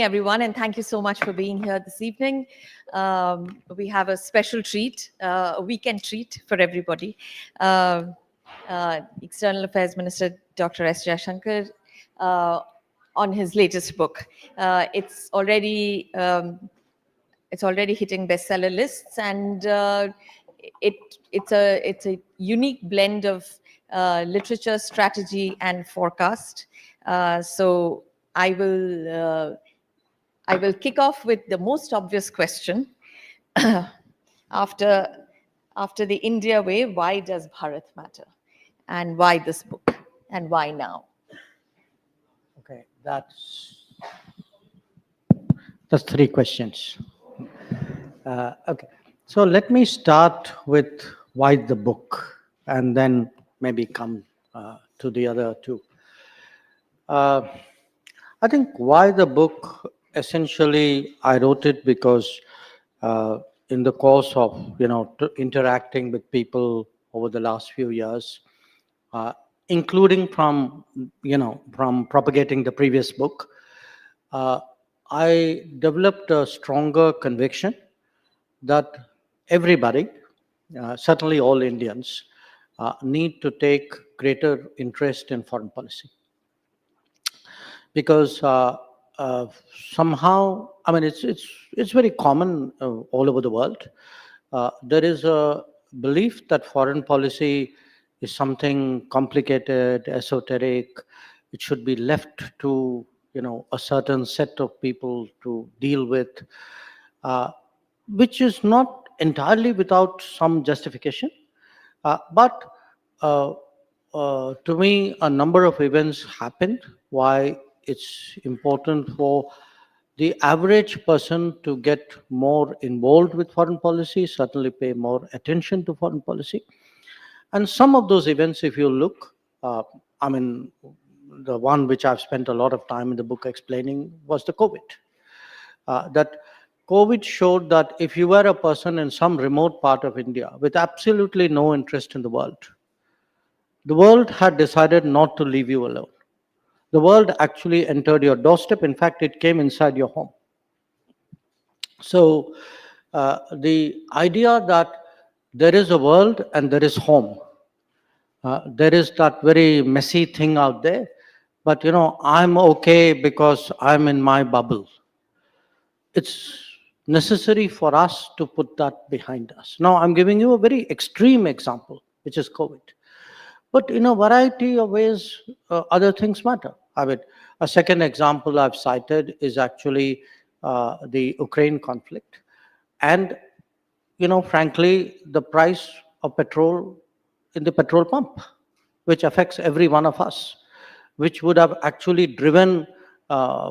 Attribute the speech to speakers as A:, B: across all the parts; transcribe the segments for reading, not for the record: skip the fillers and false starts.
A: Everyone, and thank you so much for being here this evening. We have a special treat, a weekend treat for everybody. External Affairs Minister Dr. S. Jaishankar on his latest book. It's already hitting bestseller lists, and it's a unique blend of literature, strategy, and forecast. So I will kick off with the most obvious question. after the India way, why does Bharat matter? And why this book? And why now?
B: Okay, that's three questions. Okay, so let me start with why the book, and then maybe come to the other two. I think why the book, essentially, I wrote it because in the course of interacting with people over the last few years, including from propagating the previous book, I developed a stronger conviction that everybody, certainly all Indians, need to take greater interest in foreign policy. Because somehow, I mean, it's very common all over the world. There is a belief that foreign policy is something complicated, esoteric. It should be left to a certain set of people to deal with, which is not entirely without some justification. But to me, a number of events happened why it's important for the average person to get more involved with foreign policy, certainly pay more attention to foreign policy. And some of those events, if you look, I mean, the one which I've spent a lot of time in the book explaining was the COVID. That COVID showed that if you were a person in some remote part of India with absolutely no interest in the world had decided not to leave you alone. The world actually entered your doorstep. In fact, it came inside your home. So the idea that there is a world and there is home, there is that very messy thing out there, but I'm okay because I'm in my bubble. It's necessary for us to put that behind us. Now, I'm giving you a very extreme example, which is COVID. But in a variety of ways, other things matter. I mean, a second example I've cited is actually the Ukraine conflict. And, frankly, the price of petrol in the petrol pump, which affects every one of us, which would have actually driven,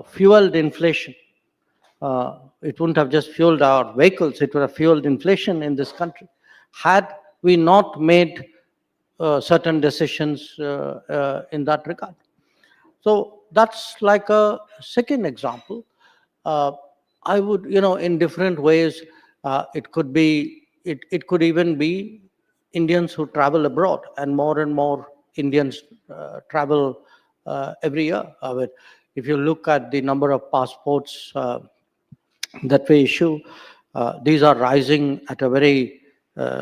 B: fueled inflation. It wouldn't have just fueled our vehicles, it would have fueled inflation in this country. Had we not made certain decisions in that regard. So that's like a second example. I would, in different ways, it could even be Indians who travel abroad, and more Indians travel every year. If you look at the number of passports that we issue, these are rising at a very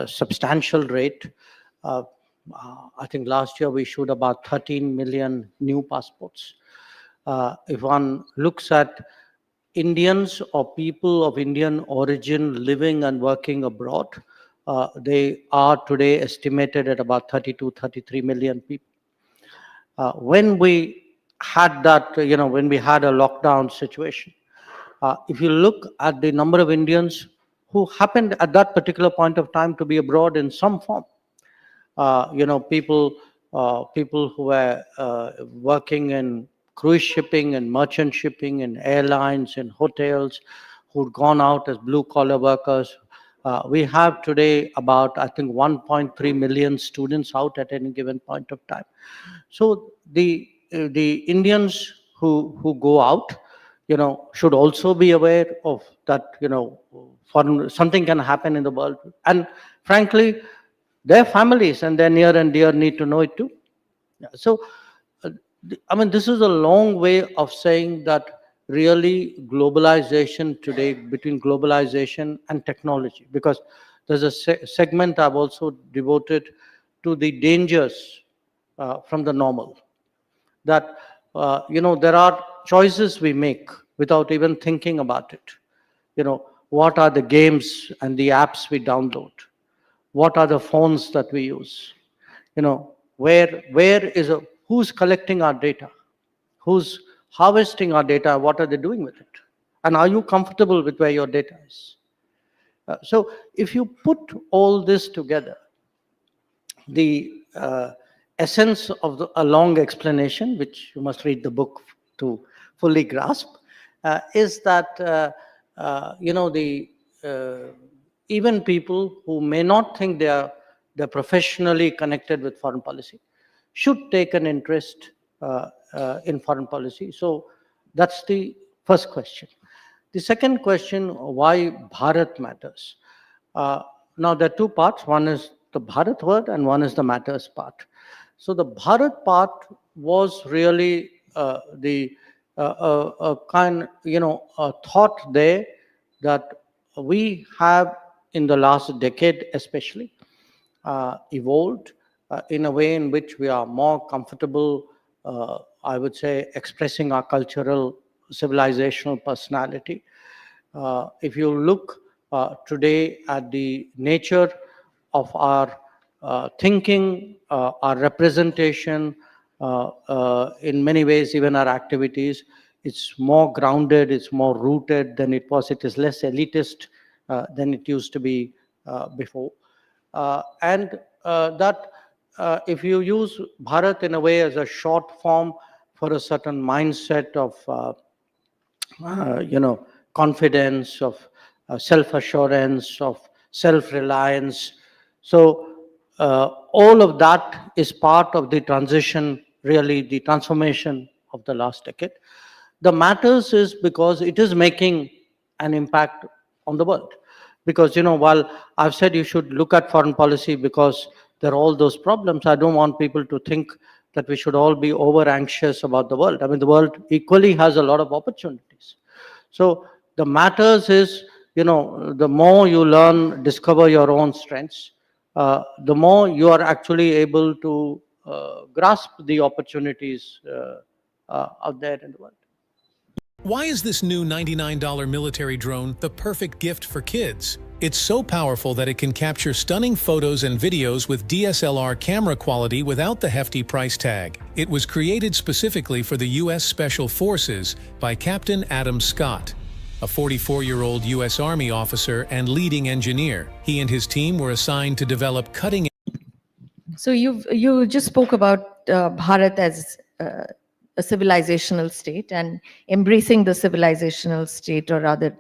B: substantial rate. I think last year we issued about 13 million new passports. If one looks at Indians or people of Indian origin living and working abroad, they are today estimated at about 32, 33 million people. When we had that, when we had a lockdown situation, if you look at the number of Indians who happened at that particular point of time to be abroad in some form, people who were working in cruise shipping and merchant shipping and airlines and hotels, who'd gone out as blue-collar workers. We have today about, I think, 1.3 million students out at any given point of time. So the Indians who go out, should also be aware of that, something can happen in the world. And frankly, their families and their near and dear need to know it too. So, I mean, this is a long way of saying that really globalization today, between globalization and technology, because there's a segment I've also devoted to the dangers from the normal. That, there are choices we make without even thinking about it. What are the games and the apps we download? What are the phones that we use? Who's collecting our data? Who's harvesting our data? What are they doing with it? And are you comfortable with where your data is? So if you put all this together, the essence of a long explanation, which you must read the book to fully grasp, is that the even people who may not think they're professionally connected with foreign policy should take an interest in foreign policy. So that's the first question. The second question, why Bharat matters. Now, there are two parts. One is the Bharat word and one is the matters part. So the Bharat part was really the a thought there that we have in the last decade especially evolved in a way in which we are more comfortable, I would say, expressing our cultural, civilizational personality. If you look today at the nature of our thinking, our representation, in many ways, even our activities, it's more grounded, it's more rooted than it was. It is less elitist than it used to be before. And that if you use Bharat in a way as a short form for a certain mindset of confidence, of self-assurance, of self-reliance. So all of that is part of the transition, really the transformation of the last decade. The matters is because it is making an impact on the world. Because, while I've said you should look at foreign policy because there are all those problems, I don't want people to think that we should all be over anxious about the world. I mean, the world equally has a lot of opportunities. So the matters is, the more you learn, discover your own strengths, the more you are actually able to grasp the opportunities out there in the world.
C: Why is this new $99 military drone the perfect gift for kids? It's so powerful that it can capture stunning photos and videos with DSLR camera quality without the hefty price tag. It was created specifically for the U.S. Special Forces by Captain Adam Scott, a 44-year-old U.S. Army officer and leading engineer. He and his team were assigned to develop cutting.
A: So you just spoke about Bharat as a civilizational state and embracing the civilizational state, or rather,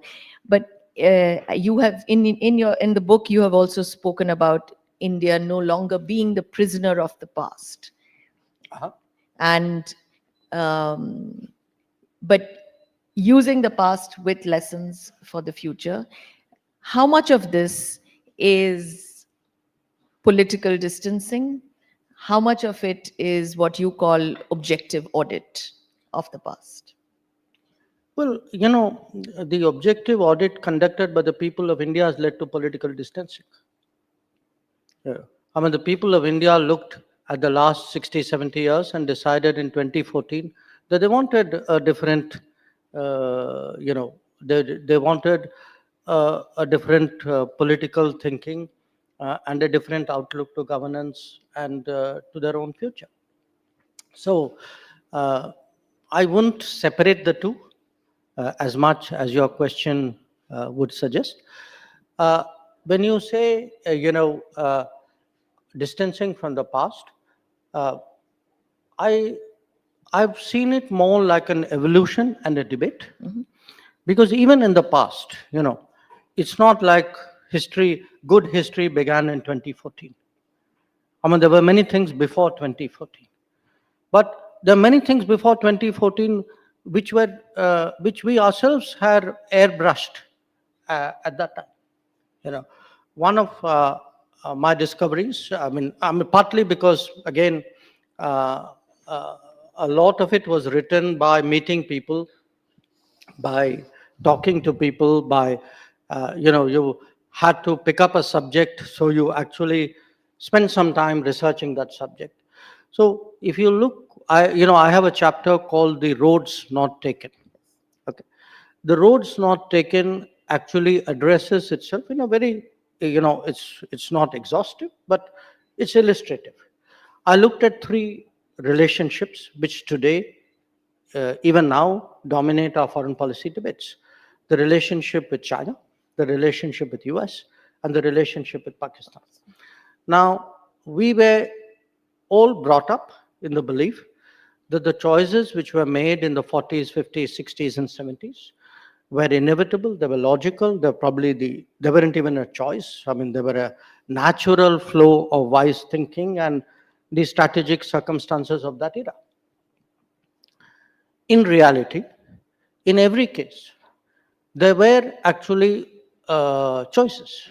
A: but you have in the book you have also spoken about India no longer being the prisoner of the past, and but using the past with lessons for the future. How much of this is political distancing? How much of it is what you call objective audit of the past?
B: Well, the objective audit conducted by the people of India has led to political distancing. Yeah. I mean, the people of India looked at the last 60, 70 years and decided in 2014 that they wanted a different, they wanted a different political thinking and a different outlook to governance and to their own future. So I wouldn't separate the two as much as your question would suggest. When you say, distancing from the past, I've seen it more like an evolution and a debate. Mm-hmm. Because even in the past, it's not like good history began in 2014. I mean, there were many things before 2014. But there are many things before 2014 which we ourselves had airbrushed at that time. One of my discoveries, I mean, partly because, again, a lot of it was written by meeting people by talking to people, by, you had to pick up a subject, so you actually spend some time researching that subject. So if you look, I have a chapter called The Roads Not Taken. Okay. The Roads Not Taken actually addresses itself in a very, it's not exhaustive, but it's illustrative. I looked at three relationships which today, even now, dominate our foreign policy debates: the relationship with China, the relationship with US, and the relationship with Pakistan. Now, we were all brought up in the belief that the choices which were made in the 40s, 50s, 60s, and 70s were inevitable, they were logical, they weren't even a choice. I mean, they were a natural flow of wise thinking and the strategic circumstances of that era. In reality, in every case, there were actually choices,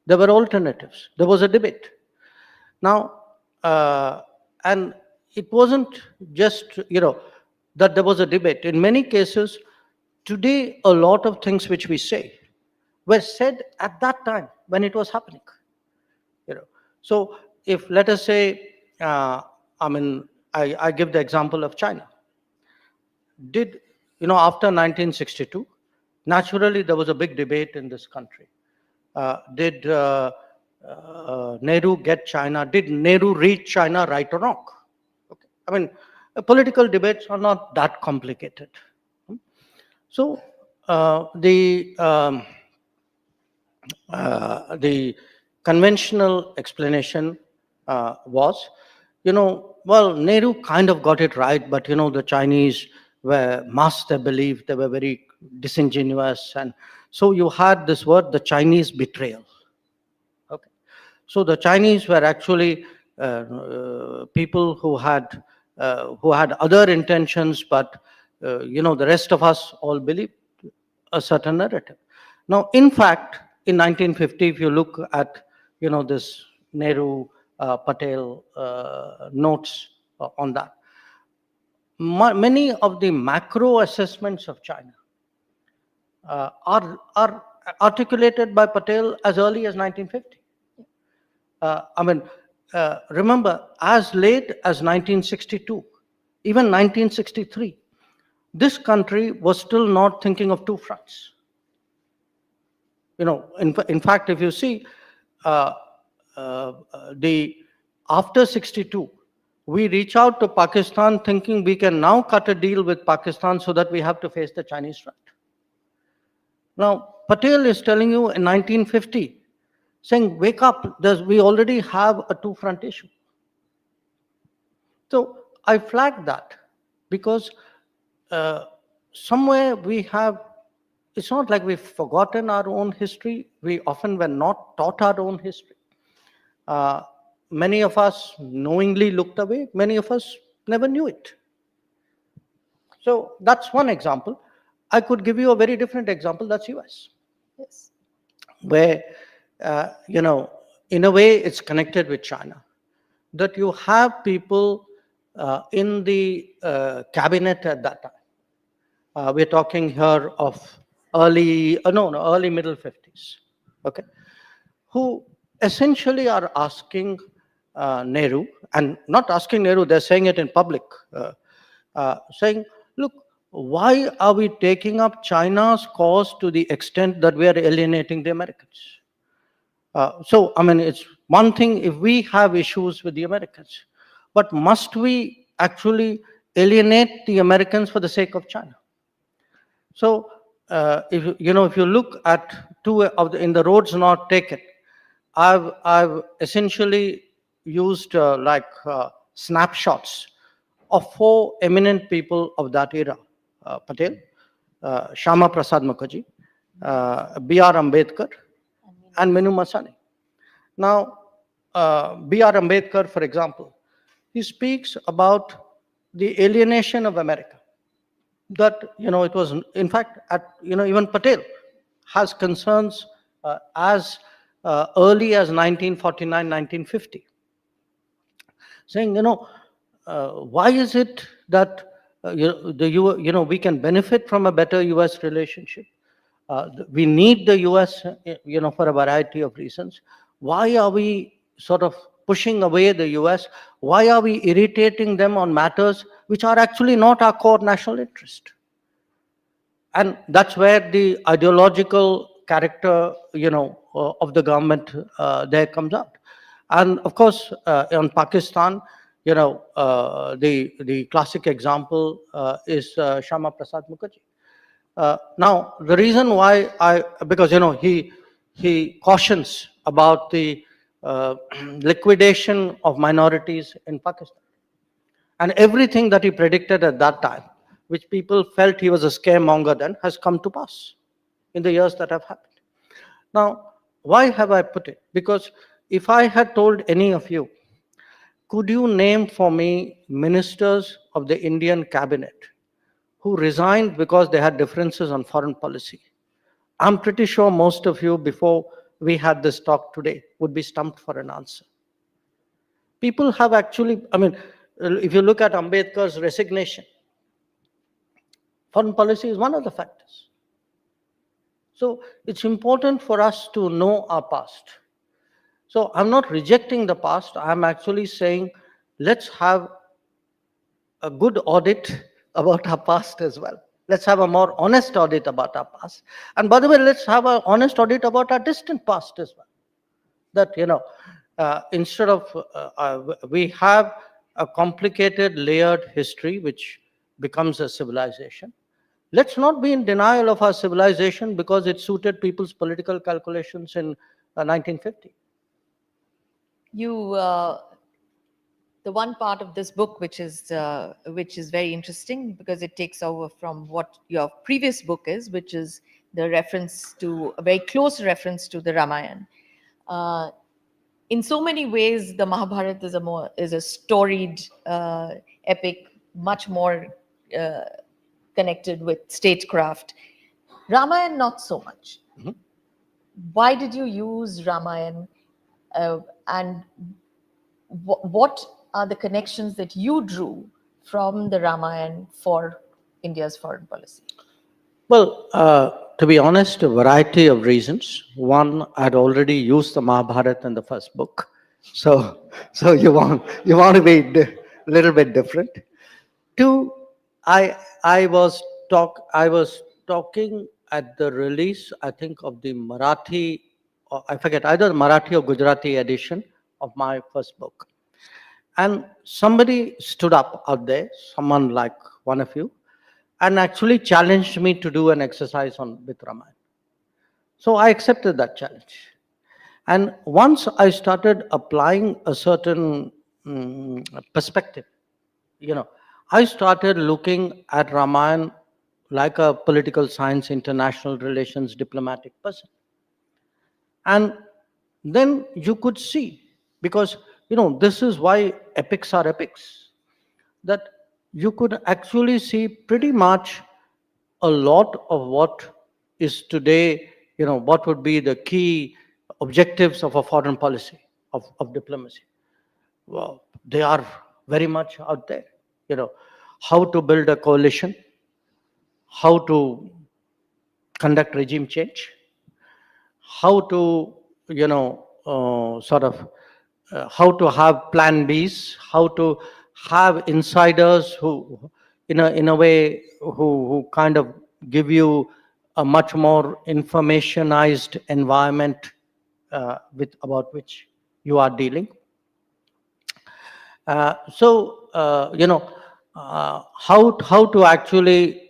B: there were alternatives, there was a debate. Now, and it wasn't just, that there was a debate. In many cases, today, a lot of things which we say were said at that time when it was happening. So if, let us say, I give the example of China. Did, after 1962, naturally there was a big debate in this country. Did Nehru get China? Did Nehru reach China, right or wrong? Okay. I mean, political debates are not that complicated. So the conventional explanation was, well, Nehru kind of got it right, but the Chinese were masked their belief, they were very disingenuous, and so you had this word, the Chinese betrayal. Okay, so the Chinese were actually people who had other intentions, but the rest of us all believed a certain narrative. Now, in fact, in 1950, if you look at this Nehru Patel notes on that, many of the macro assessments of China are articulated by Patel as early as 1950. Remember, as late as 1962, even 1963, this country was still not thinking of two fronts. In fact, if you see, after 62, we reach out to Pakistan thinking we can now cut a deal with Pakistan so that we have to face the Chinese threat. Now, Patel is telling you in 1950, saying, wake up, we already have a two-front issue. So I flagged that because somewhere we have, it's not like we've forgotten our own history. We often were not taught our own history. Many of us knowingly looked away. Many of us never knew it. So that's one example. I could give you a very different example. That's US.
A: Yes.
B: Where, in a way, it's connected with China. That you have people in the cabinet at that time. We're talking here of early middle 50s. Okay, who essentially are asking Nehru, and not asking Nehru, they're saying it in public, saying, look, why are we taking up China's cause to the extent that we are alienating the Americans? So, it's one thing if we have issues with the Americans, but must we actually alienate the Americans for the sake of China? So, if you look at in the Roads Not Taken, I've essentially used snapshots of four eminent people of that era: Patel, Shama Prasad Mukherjee, B.R. Ambedkar, and Minu Masani. Now, B.R. Ambedkar, for example, he speaks about the alienation of America. That, it was, in fact, even Patel has concerns as early as 1949, 1950, saying, why is it that we can benefit from a better US relationship. We need the US, for a variety of reasons. Why are we sort of pushing away the US? Why are we irritating them on matters which are actually not our core national interest? And that's where the ideological character, of the government there comes out. And of course, in Pakistan, the classic example is Shama Prasad Mukherjee. Now, the reason why because he cautions about the liquidation of minorities in Pakistan, and everything that he predicted at that time, which people felt he was a scaremonger then, has come to pass in the years that have happened. Now, why have I put it? Because if I had told any of you, could you name for me ministers of the Indian cabinet who resigned because they had differences on foreign policy, I'm pretty sure most of you, before we had this talk today, would be stumped for an answer. People have actually, if you look at Ambedkar's resignation, foreign policy is one of the factors. So it's important for us to know our past. So I'm not rejecting the past. I'm actually saying let's have a good audit about our past as well. Let's have a more honest audit about our past. And by the way, let's have an honest audit about our distant past as well. That, instead of, we have a complicated, layered history which becomes a civilization. Let's not be in denial of our civilization because it suited people's political calculations in 1950.
A: The one part of this book which is very interesting because it takes over from what your previous book is, which is the reference to a very close reference to the Ramayana. In so many ways, the Mahabharata is a storied epic, much more connected with statecraft. Ramayana, not so much.
B: Mm-hmm.
A: Why did you use Ramayana, and what are the connections that you drew from the Ramayana for India's foreign policy?
B: Well, to be honest, a variety of reasons. One, I'd already used the Mahabharata in the first book, so you want to be a little bit different. Two, I was talking at the release, I think, of the Marathi, or I forget, either the Marathi or Gujarati edition of my first book. And somebody stood up out there, someone like one of you, and actually challenged me to do an exercise with Ramayana. So I accepted that challenge. And once I started applying a certain perspective, I started looking at Ramayana like a political science, international relations, diplomatic person. And then you could see, because this is why epics are epics, that you could actually see pretty much a lot of what is today, what would be the key objectives of a foreign policy, of diplomacy. Well, they are very much out there. How to build a coalition, how to conduct regime change, how to, how to have plan Bs, how to have insiders who, in a way, who kind of give you a much more informationized environment about which you are dealing. How to actually,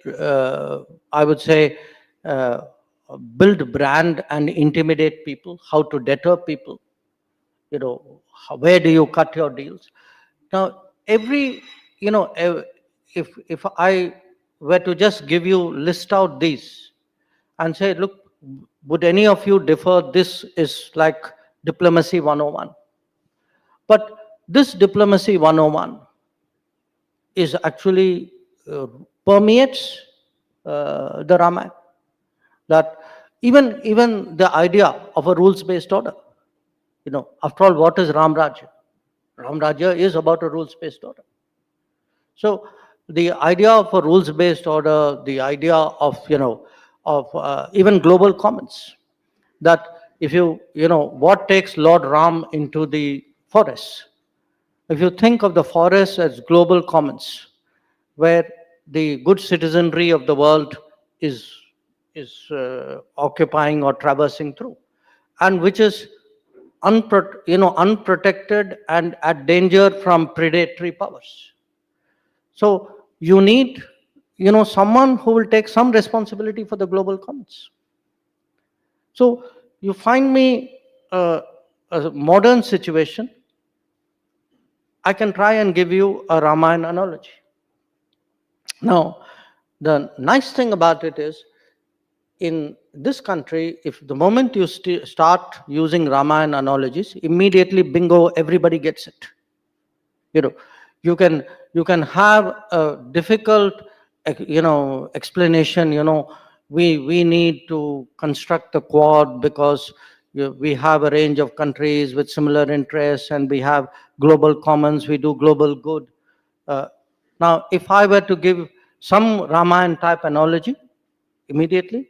B: I would say, build brand and intimidate people, how to deter people, where do you cut your deals? Now, if I were to just give you, list out these and say, look, would any of you differ? This is like diplomacy 101. But this diplomacy 101 is actually permeates the Ramayana. That even the idea of a rules-based order, after all, what is Ram Rajya? Ram Rajya is about a rules-based order. So the idea of a rules-based order, the idea of, even global commons, that if what takes Lord Ram into the forest? If you think of the forest as global commons, where the good citizenry of the world is occupying or traversing through, and which is unprotected and at danger from predatory powers. So you need, someone who will take some responsibility for the global commons. So you find me a modern situation. I can try and give you a Ramayana analogy. Now, the nice thing about it is, in this country, if the moment you start using Ramayana analogies, immediately bingo, everybody gets it. You know, you can have a difficult, explanation. We need to construct the Quad because we have a range of countries with similar interests, and we have global commons. We do global good. Uh, Now, if I were to give some Ramayana type analogy, immediately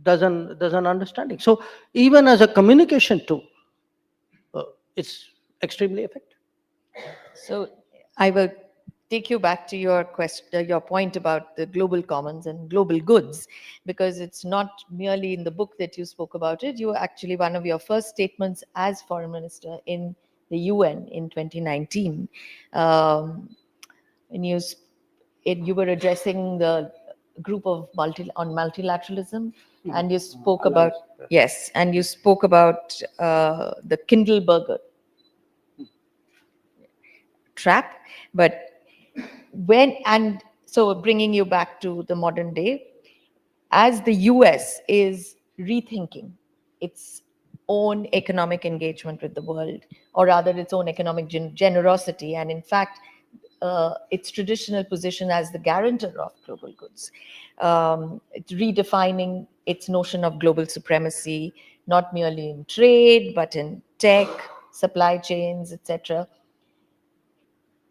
B: doesn't understanding. So even as a communication tool, it's extremely effective.
A: So I will take you back to your question, your point about the global commons and global goods, because it's not merely in the book that you spoke about it. You actually, one of your first statements as foreign minister in the UN in 2019, and you were addressing the group of multilateralism, and you spoke about, yes, and you spoke about the Kindle burger trap. But so bringing you back to the modern day, as the US is rethinking its own economic engagement with the world, or rather its own economic generosity, and in fact its traditional position as the guarantor of global goods, it's redefining its notion of global supremacy, not merely in trade but in tech, supply chains, etc.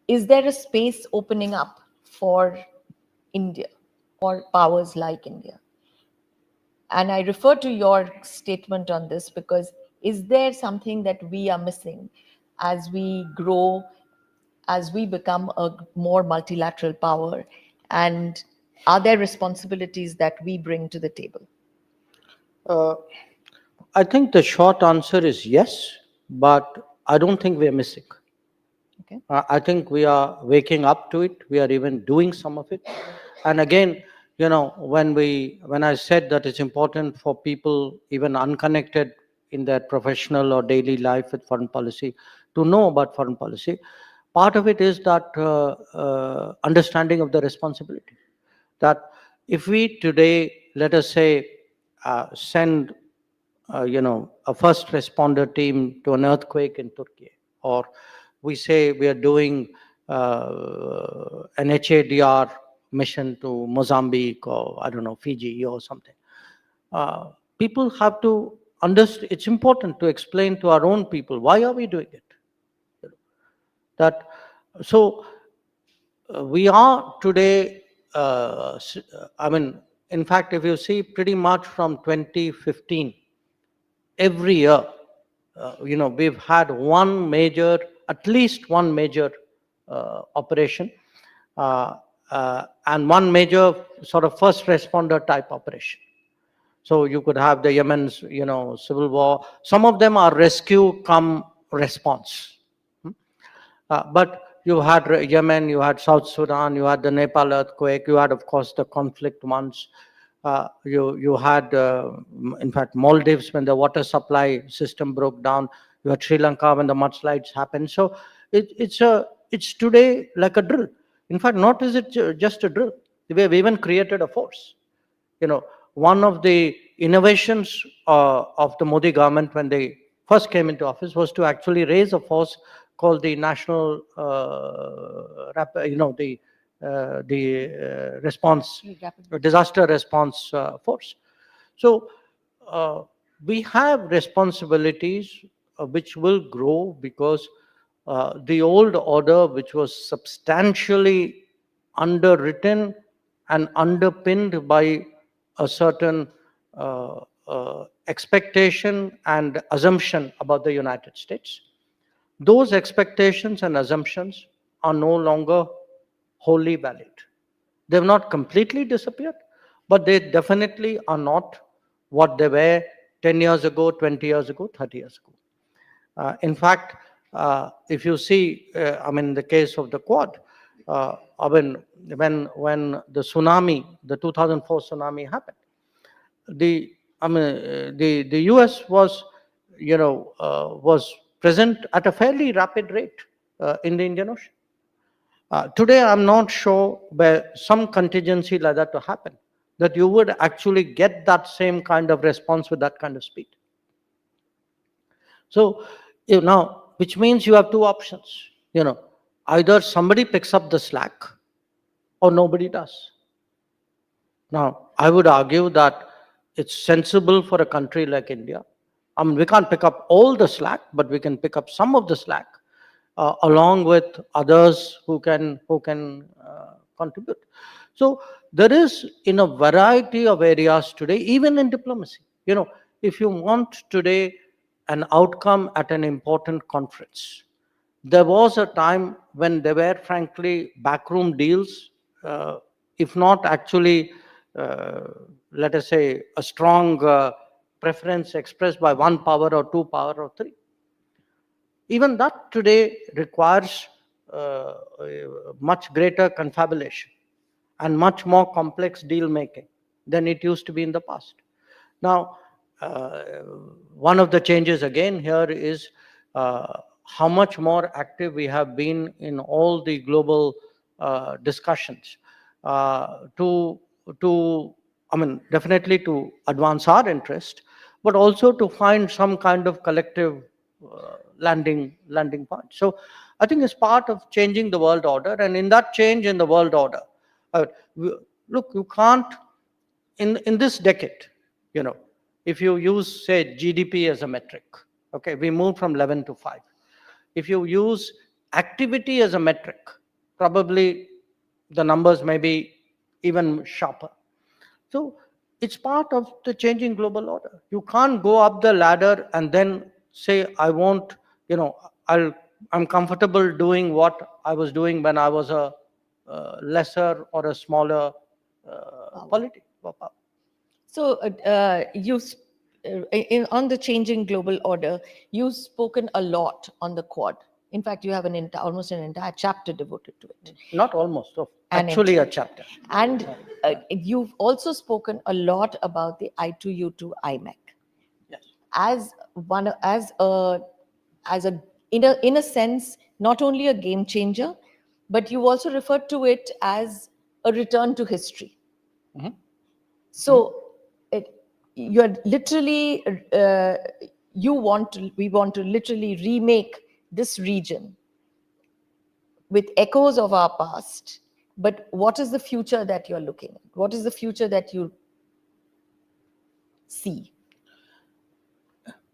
A: Is there a space opening up for India or powers like India? And I refer to your statement on this because is there something that we are missing as we grow, as we become a more multilateral power? And are there responsibilities that we bring to the table?
B: I think the short answer is yes, but I don't think we are missing.
A: Okay.
B: I think we are waking up to it. We are even doing some of it. And again, when I said that it's important for people, even unconnected in their professional or daily life with foreign policy, to know about foreign policy, part of it is that understanding of the responsibility. That if we today, let us say, send a first responder team to an earthquake in Turkey, or we say we are doing an HADR mission to Mozambique, or I don't know, Fiji or something. People have to understand. It's important to explain to our own people, why are we doing it? That so we are today. I mean, in fact, if you see, pretty much from 2015, every year, we've had at least one major operation, and one major sort of first responder type operation. So you could have the Yemen's, civil war. Some of them are rescue come response. But you had Yemen, you had South Sudan, you had the Nepal earthquake, you had, of course, the conflict ones. You had, in fact, Maldives when the water supply system broke down. You had Sri Lanka when the mudslides happened. So it's today like a drill. In fact, not is it just a drill. We have even created a force. One of the innovations of the Modi government when they first came into office was to actually raise a force called the National, response, disaster response force. So we have responsibilities which will grow because the old order, which was substantially underwritten and underpinned by a certain expectation and assumption about the United States. Those expectations and assumptions are no longer wholly valid. They've not completely disappeared, but they definitely are not what they were 10 years ago, 20 years ago, 30 years ago. In fact, if you see, I mean, the case of the Quad, I mean, when the tsunami, the 2004 tsunami happened, the US was, was present at a fairly rapid rate in the Indian Ocean. Today, I'm not sure where some contingency like that to happen, that you would actually get that same kind of response with that kind of speed. So, now, which means you have two options. Either somebody picks up the slack or nobody does. Now, I would argue that it's sensible for a country like India. I mean, we can't pick up all the slack, but we can pick up some of the slack, along with others who can contribute. So there is, in a variety of areas today, even in diplomacy, if you want today an outcome at an important conference, there was a time when there were frankly backroom deals, if not actually, let us say, a strong preference expressed by one power or two power or three. Even that today requires much greater confabulation and much more complex deal making than it used to be in the past. Now, one of the changes again here is how much more active we have been in all the global discussions to I mean, definitely to advance our interest, but also to find some kind of collective landing point. So I think it's part of changing the world order, and in that change in the world order, look, you can't, in this decade, if you use, say, GDP as a metric, okay, we moved from 11 to 5. If you use activity as a metric, probably the numbers may be even sharper. So it's part of the changing global order. You can't go up the ladder and then say, I won't, I'm comfortable doing what I was doing when I was a lesser or a smaller polity.
A: So on the changing global order, you've spoken a lot on the Quad. In fact, you have almost an entire chapter devoted to it.
B: Not almost, actually a chapter.
A: And you've also spoken a lot about the I2U2 IMEC.
B: Yes.
A: In a sense, not only a game changer, but you also referred to it as a return to history.
B: Mm-hmm.
A: So you're literally, we want to literally remake this region with echoes of our past. But what is the future that you're looking at? What is the future that you see?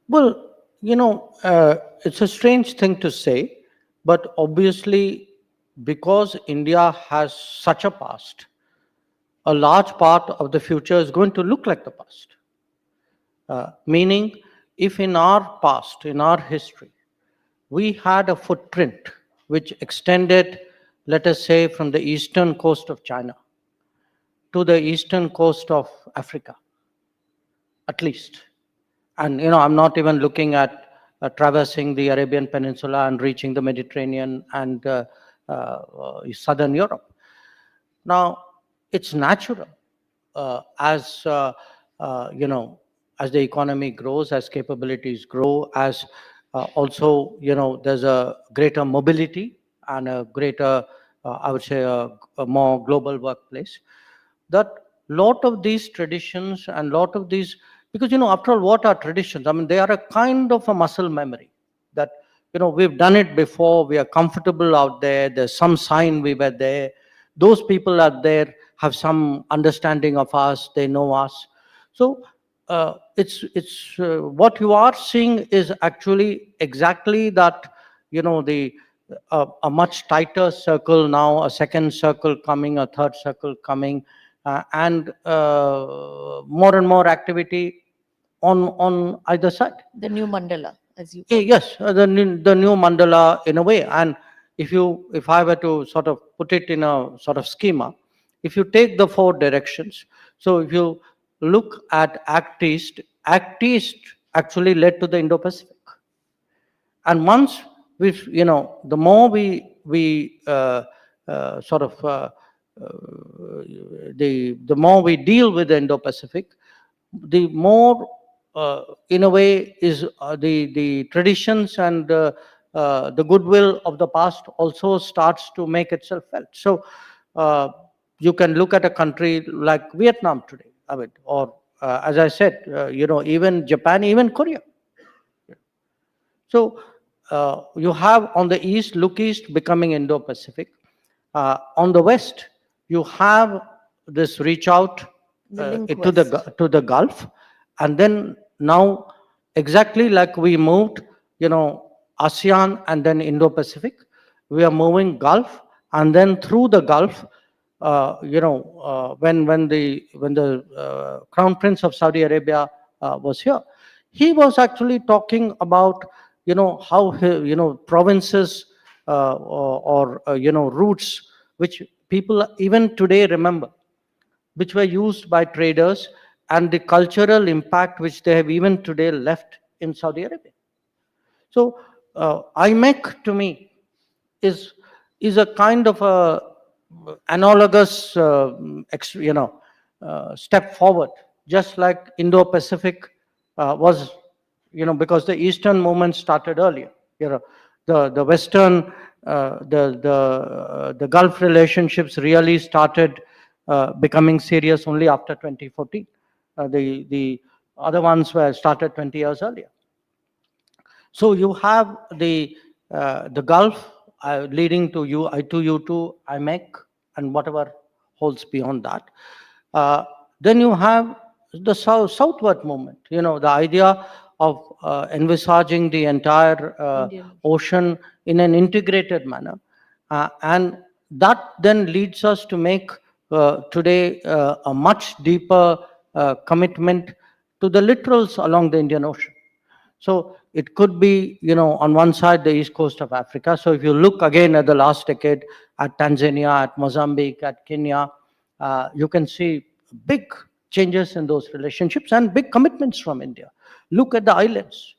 B: Well, it's a strange thing to say, but obviously, because India has such a past, a large part of the future is going to look like the past. Meaning, if in our past, in our history, we had a footprint which extended, let us say, from the eastern coast of China to the eastern coast of Africa, at least. And, I'm not even looking at traversing the Arabian Peninsula and reaching the Mediterranean and southern Europe. Now, it's natural as the economy grows, as capabilities grow, as also, there's a greater mobility and a greater, I would say, a more global workplace, that lot of these traditions and lot of these, because, after all, what are traditions? I mean, they are a kind of a muscle memory that, we've done it before, we are comfortable out there, there's some sign we were there, those people out there have some understanding of us, they know us. So it's what you are seeing is actually exactly that, a much tighter circle now, a second circle coming, a third circle coming, and more and more activity on either side.
A: The new mandala, as you
B: Eh,
A: call it.
B: Yes, the new mandala in a way. And if I were to sort of put it in a sort of schema, if you take the four directions, so if you look at Act East actually led to the Indo-Pacific. And once the more we sort of the more we deal with the Indo-Pacific, the more in a way is the traditions and the goodwill of the past also starts to make itself felt. So uh, you can look at a country like Vietnam today, I mean, or as I said, even Japan, even Korea. So you have on the east, look east, becoming Indo-Pacific. On the west, you have this reach out
A: The link
B: to the
A: west.
B: to the Gulf, and then now exactly like we moved, ASEAN and then Indo-Pacific, we are moving Gulf, and then through the Gulf. When the Crown Prince of Saudi Arabia was here, he was actually talking about how provinces or routes which people even today remember, which were used by traders, and the cultural impact which they have even today left in Saudi Arabia. So IMEC to me is a kind of a analogous step forward, just like Indo-Pacific was, because the Eastern movement started earlier. The Western the Gulf relationships really started becoming serious only after 2014. The other ones were started 20 years earlier. So you have the Gulf leading to U2, IMEC, and whatever holds beyond that. Then you have the southward movement. The idea of envisaging the entire
A: Indian.
B: ocean in an integrated manner, and that then leads us to make today a much deeper commitment to the littorals along the Indian Ocean. So it could be, on one side, the east coast of Africa. So if you look again at the last decade, at Tanzania, at Mozambique, at Kenya, you can see big changes in those relationships and big commitments from India. Look at the islands,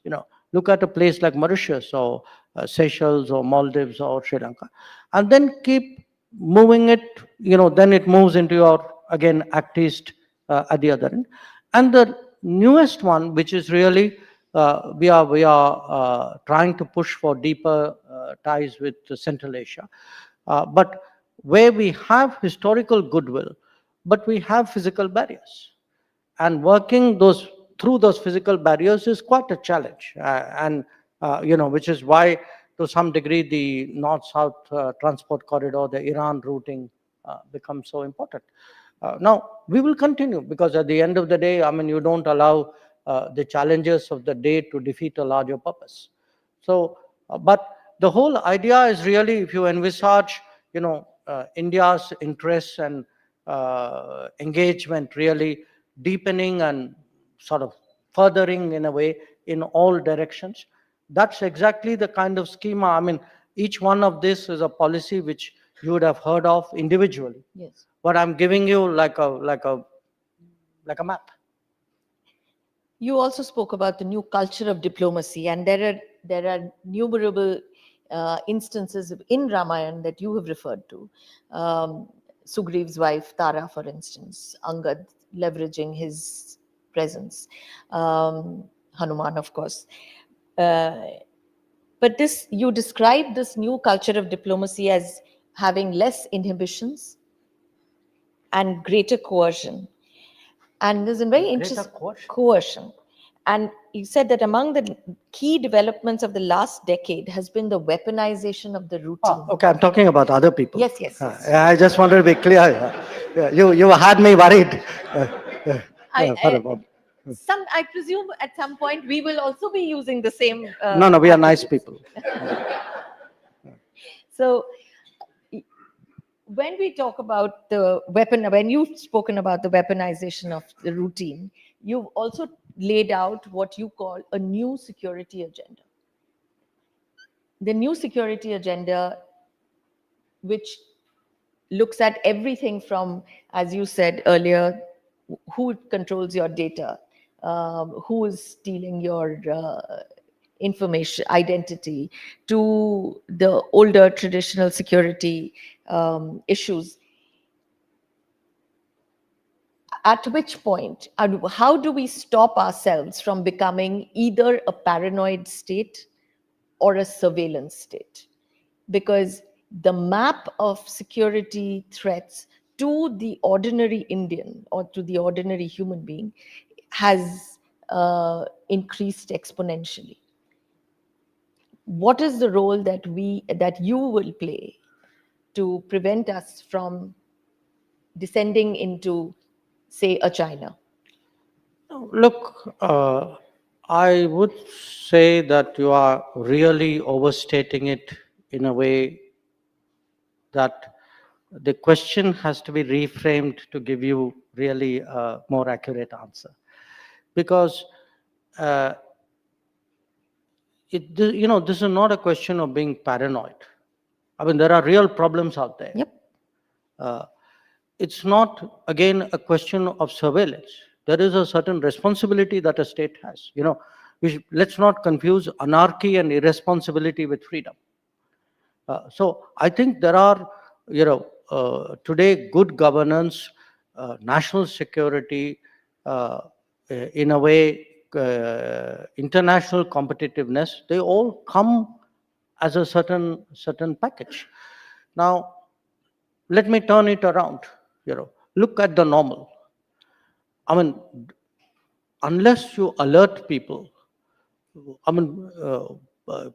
B: look at a place like Mauritius or Seychelles or Maldives or Sri Lanka, and then keep moving it, then it moves into your, again, Act East at the other end. And the newest one, which is really we are trying to push for deeper ties with Central Asia, but where we have historical goodwill, but we have physical barriers, and working through those physical barriers is quite a challenge, and which is why, to some degree, the north-south transport corridor, the Iran routing, becomes so important. Now, we will continue, because at the end of the day, I mean, you don't allow the challenges of the day to defeat a larger purpose. So, but the whole idea is really, if you envisage, India's interests and engagement really deepening and sort of furthering in a way in all directions, that's exactly the kind of schema. I mean, each one of this is a policy which you would have heard of individually.
A: Yes.
B: But I'm giving you like a map.
A: You also spoke about the new culture of diplomacy, and there are numerable instances in Ramayana that you have referred to. Sugriv's wife Tara, for instance, Angad leveraging his presence, Hanuman, of course. But you describe this new culture of diplomacy as having less inhibitions and greater coercion. And there's a very interesting coercion. And you said that among the key developments of the last decade has been the weaponization of the routine.
B: Okay, I'm talking about other people.
A: Yes.
B: I just wanted to be clear. You had me worried.
A: I presume at some point we will also be using the same.
B: No, we are nice people.
A: So when we talk about the weapon, when you've spoken about the weaponization of the routine, you've also laid out what you call a new security agenda. The new security agenda, which looks at everything from, as you said earlier, who controls your data, who is stealing your information, identity, to the older traditional security issues. At which point, and how do we stop ourselves from becoming either a paranoid state or a surveillance state? Because the map of security threats to the ordinary Indian or to the ordinary human being has increased exponentially. What is the role that you will play to prevent us from descending into, say, a China?
B: Look, I would say that you are really overstating it in a way that the question has to be reframed to give you really a more accurate answer. Because uh, this is not a question of being paranoid. I mean, there are real problems out there.
A: Yep.
B: It's not, again, a question of surveillance. There is a certain responsibility that a state has. Let's not confuse anarchy and irresponsibility with freedom. So I think there are, today, good governance, national security, in a way, international competitiveness, they all come as a certain package. Now, let me turn it around. Look at the normal. I mean, unless you alert people, I mean,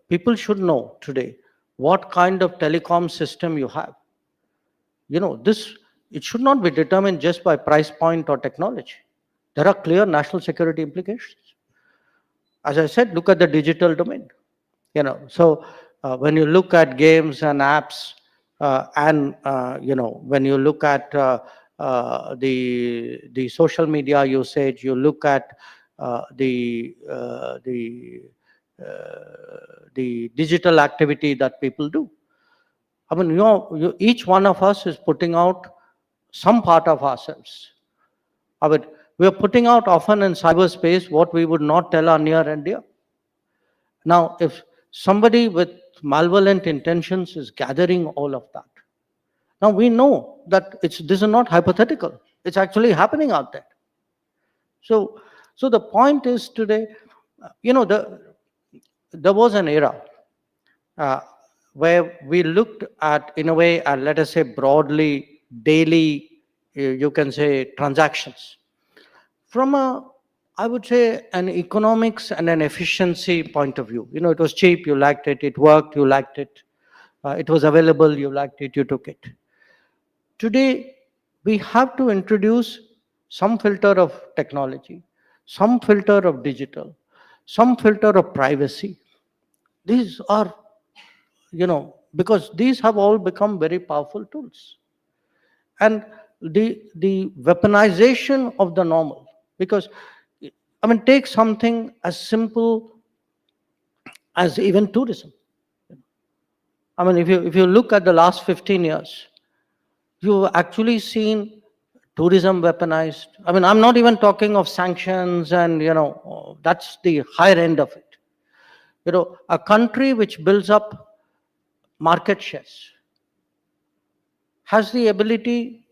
B: people should know today what kind of telecom system you have. It should not be determined just by price point or technology. There are clear national security implications. As I said, look at the digital domain. So when you look at games and apps, and when you look at the social media usage, you look at the digital activity that people do. I mean, each one of us is putting out some part of ourselves. I mean, we are putting out often in cyberspace what we would not tell our near and dear. Now, if somebody with malevolent intentions is gathering all of that, now we know that this is not hypothetical. It's actually happening out there. So the point is today, there was an era where we looked at, in a way, let us say broadly, daily, you can say, transactions. From I would say, an economics and an efficiency point of view. It was cheap, you liked it. It worked, you liked it. It was available, you liked it, you took it. Today, we have to introduce some filter of technology, some filter of digital, some filter of privacy. These are, because these have all become very powerful tools. And the weaponization of the normal, because, I mean, take something as simple as even tourism. I mean, if you look at the last 15 years, you've actually seen tourism weaponized. I mean, I'm not even talking of sanctions and, that's the higher end of it. A country which builds up market shares has the ability,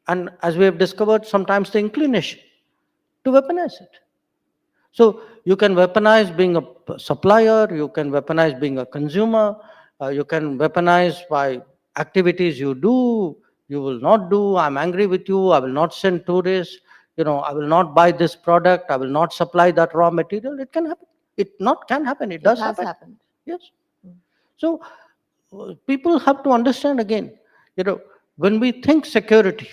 B: and as we have discovered, sometimes the inclination to weaponize it. So you can weaponize being a supplier, you can weaponize being a consumer, you can weaponize by activities you do, you will not do. I'm angry with you, I will not send tourists, I will not buy this product, I will not supply that raw material. It can happen. It not can happen, it does
A: has
B: happen.
A: happened.
B: Yes. So people have to understand again, when we think security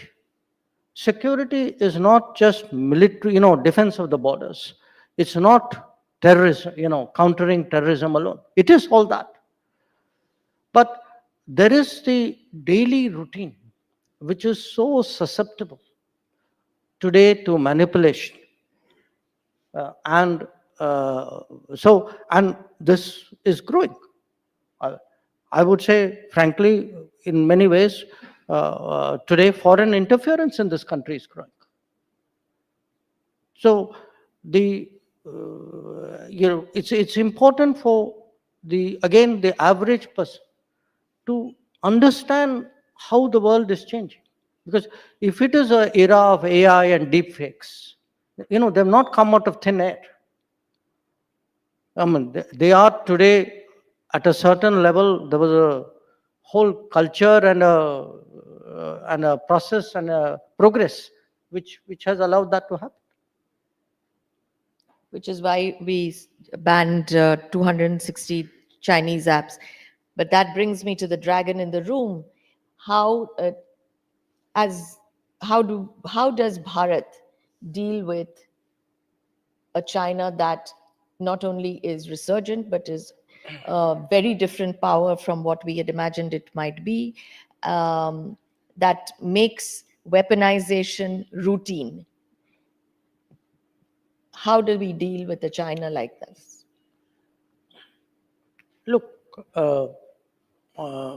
B: is not just military, defense of the borders. It's not terrorism, countering terrorism alone. It is all that. But there is the daily routine, which is so susceptible today to manipulation. And and this is growing. Uh, I would say, frankly, in many ways, today foreign interference in this country is growing. So the it's important for the average person to understand how the world is changing, because if it is an era of AI and deep fakes, they've not come out of thin air. I mean, they are today at a certain level. There was a whole culture and a process and a progress which has allowed that to happen.
A: Which is why we banned 260 Chinese apps. But that brings me to the dragon in the room. How how does Bharat deal with a China that not only is resurgent but is a very different power from what we had imagined it might be, that makes weaponization routine? How do we deal with a China like this?
B: Look,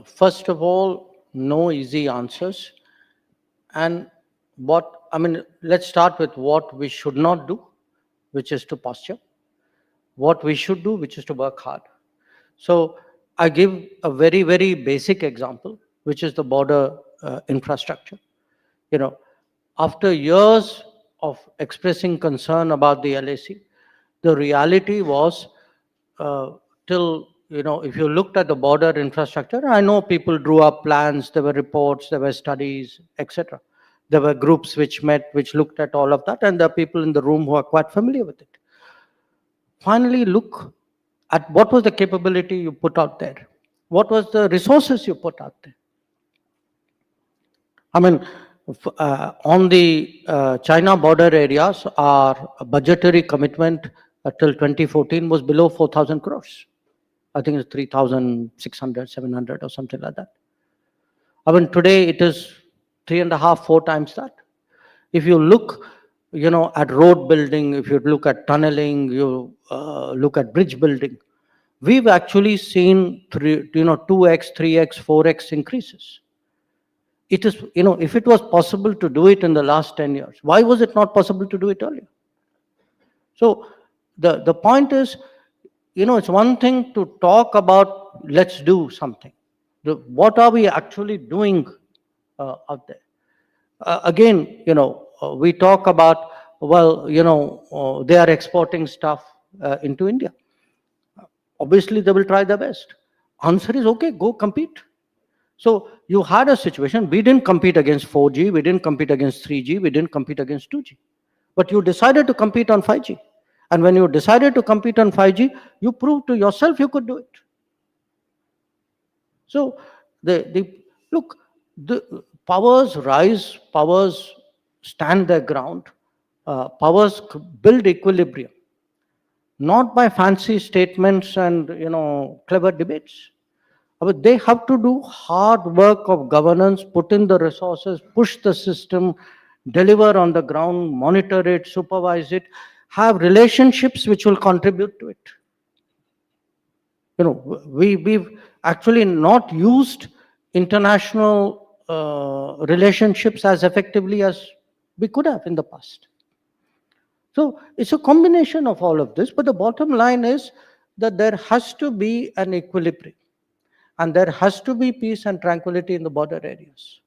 B: first of all, no easy answers. And let's start with what we should not do, which is to posture. What we should do, which is to work hard. So I give a very, very basic example, which is the border infrastructure. After years of expressing concern about the LAC, the reality was, if you looked at the border infrastructure, I know people drew up plans, there were reports, there were studies, etc. There were groups which met, which looked at all of that, and there are people in the room who are quite familiar with it. Finally, look at what was the capability you put out there. What was the resources you put out there? On the China border areas, our budgetary commitment till 2014 was below 4,000 crores. I think it's 3,600, 700 or something like that. Today it is 3.5, 4 times that. If you look, at road building, if you look at tunneling, you look at bridge building, we've actually seen 2x, 3x, 4x increases. It is, if it was possible to do it in the last 10 years, why was it not possible to do it earlier? So the point is, it's one thing to talk about, let's do something. What are we actually doing out there? Again, we talk about, they are exporting stuff into India. Obviously, they will try their best. Answer is, okay, go compete. So you had a situation, we didn't compete against 4G, we didn't compete against 3G, we didn't compete against 2G. But you decided to compete on 5G. And when you decided to compete on 5G, you proved to yourself you could do it. So look, the powers rise, powers stand their ground, powers build equilibrium, not by fancy statements and clever debates. But they have to do hard work of governance, put in the resources, push the system, deliver on the ground, monitor it, supervise it, have relationships which will contribute to it. We've actually not used international relationships as effectively as we could have in the past. So it's a combination of all of this, but the bottom line is that there has to be an equilibrium. And there has to be peace and tranquility in the border areas.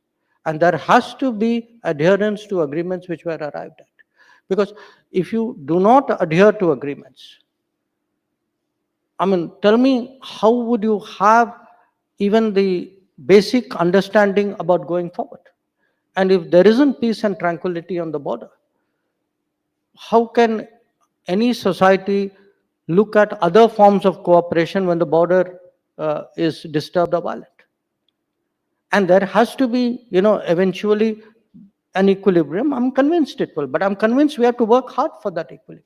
B: And there has to be adherence to agreements which were arrived at. Because if you do not adhere to agreements, tell me, how would you have even the basic understanding about going forward? And if there isn't peace and tranquility on the border, how can any society look at other forms of cooperation when the border is disturbed or violent? And there has to be, eventually an equilibrium. I'm convinced it will, but I'm convinced we have to work hard for that equilibrium.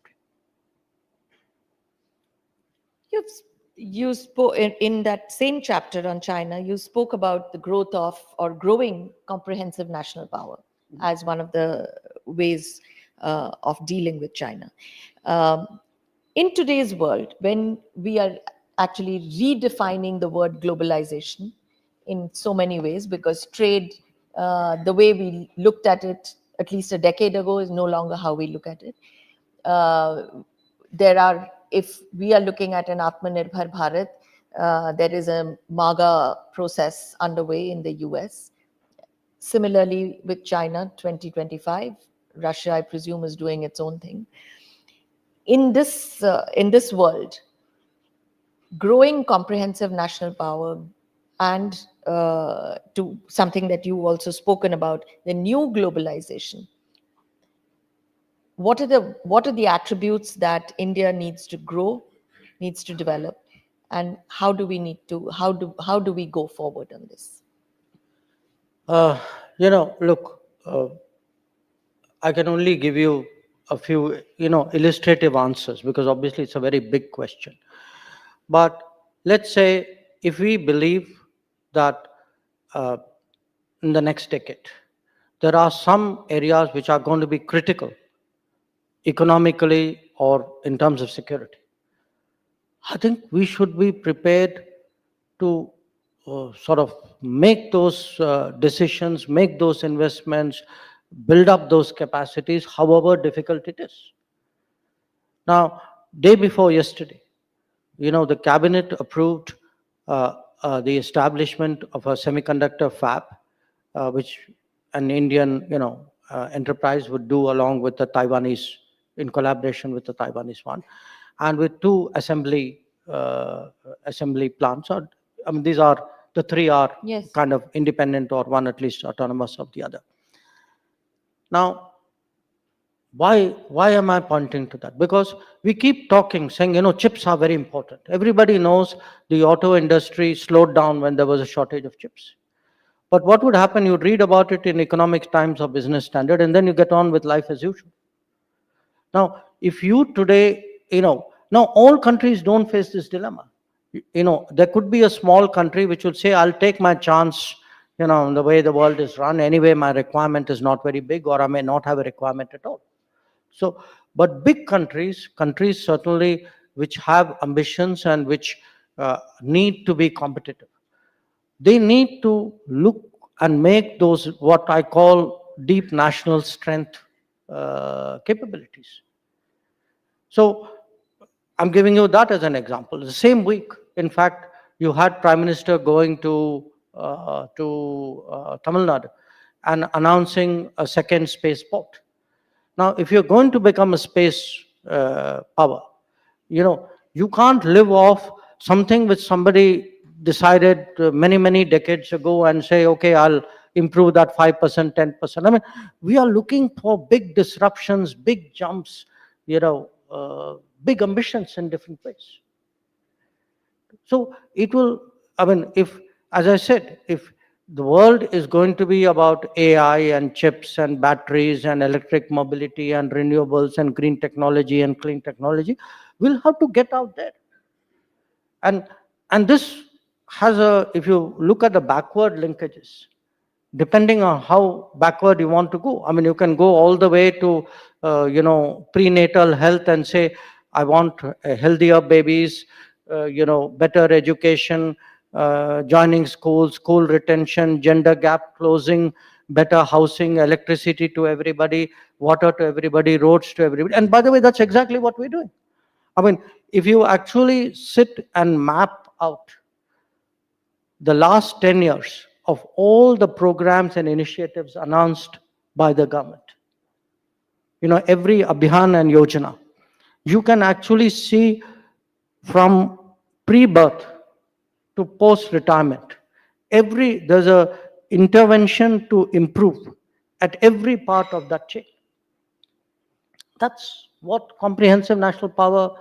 A: You've you spoke in that same chapter on China, you spoke about the growth of or growing comprehensive national power as one of the ways of dealing with China. In today's world, when we are actually redefining the word globalization in so many ways, because trade, the way we looked at it at least a decade ago, is no longer how we look at it. There are, if we are looking at an Atmanirbhar Bharat, there is a MAGA process underway in the US. Similarly, with China, 2025, Russia, I presume, is doing its own thing. In this world, growing comprehensive national power and to something that you also spoken about, the new globalization. What are the attributes that India needs to grow, needs to develop, and how do we go forward on this?
B: Look, I can only give you a few, illustrative answers, because obviously it's a very big question. But let's say if we believe that in the next decade, there are some areas which are going to be critical economically or in terms of security, I think we should be prepared to sort of make those decisions, make those investments, build up those capacities, however difficult it is. Now, day before yesterday, the cabinet approved the establishment of a semiconductor fab, which an Indian, enterprise would do along with the Taiwanese, in collaboration with the Taiwanese one, and with two assembly plants. These are the three are
A: Yes.
B: kind of independent, or one at least autonomous of the other. Now, why am I pointing to that? Because we keep talking, saying, chips are very important. Everybody knows the auto industry slowed down when there was a shortage of chips. But what would happen? You'd read about it in Economic Times or Business Standard, and then you get on with life as usual. Now, if you today, now all countries don't face this dilemma. There could be a small country which would say, I'll take my chance, the way the world is run. Anyway, my requirement is not very big, or I may not have a requirement at all. So, but big countries certainly which have ambitions and which need to be competitive, they need to look and make those what I call deep national strength capabilities. So I'm giving you that as an example. The same week, in fact, you had Prime Minister going to Tamil Nadu and announcing a second spaceport. Now, if you're going to become a space power, you can't live off something which somebody decided many decades ago and say, okay, I'll improve that 5%, 10%. I mean, we are looking for big disruptions, big jumps, big ambitions in different ways. So it will, if, as I said, if the world is going to be about AI and chips and batteries and electric mobility and renewables and green technology and clean technology, we'll have to get out there. And this has if you look at the backward linkages, depending on how backward you want to go. You can go all the way to, prenatal health and say, I want healthier babies, better education, joining schools, school retention, gender gap closing, better housing, electricity to everybody, water to everybody, roads to everybody. And by the way, that's exactly what we're doing. If you actually sit and map out the last 10 years of all the programs and initiatives announced by the government, every Abhiyan and Yojana, you can actually see from pre-birth to post-retirement, there's a intervention to improve at every part of that chain. That's what Comprehensive National Power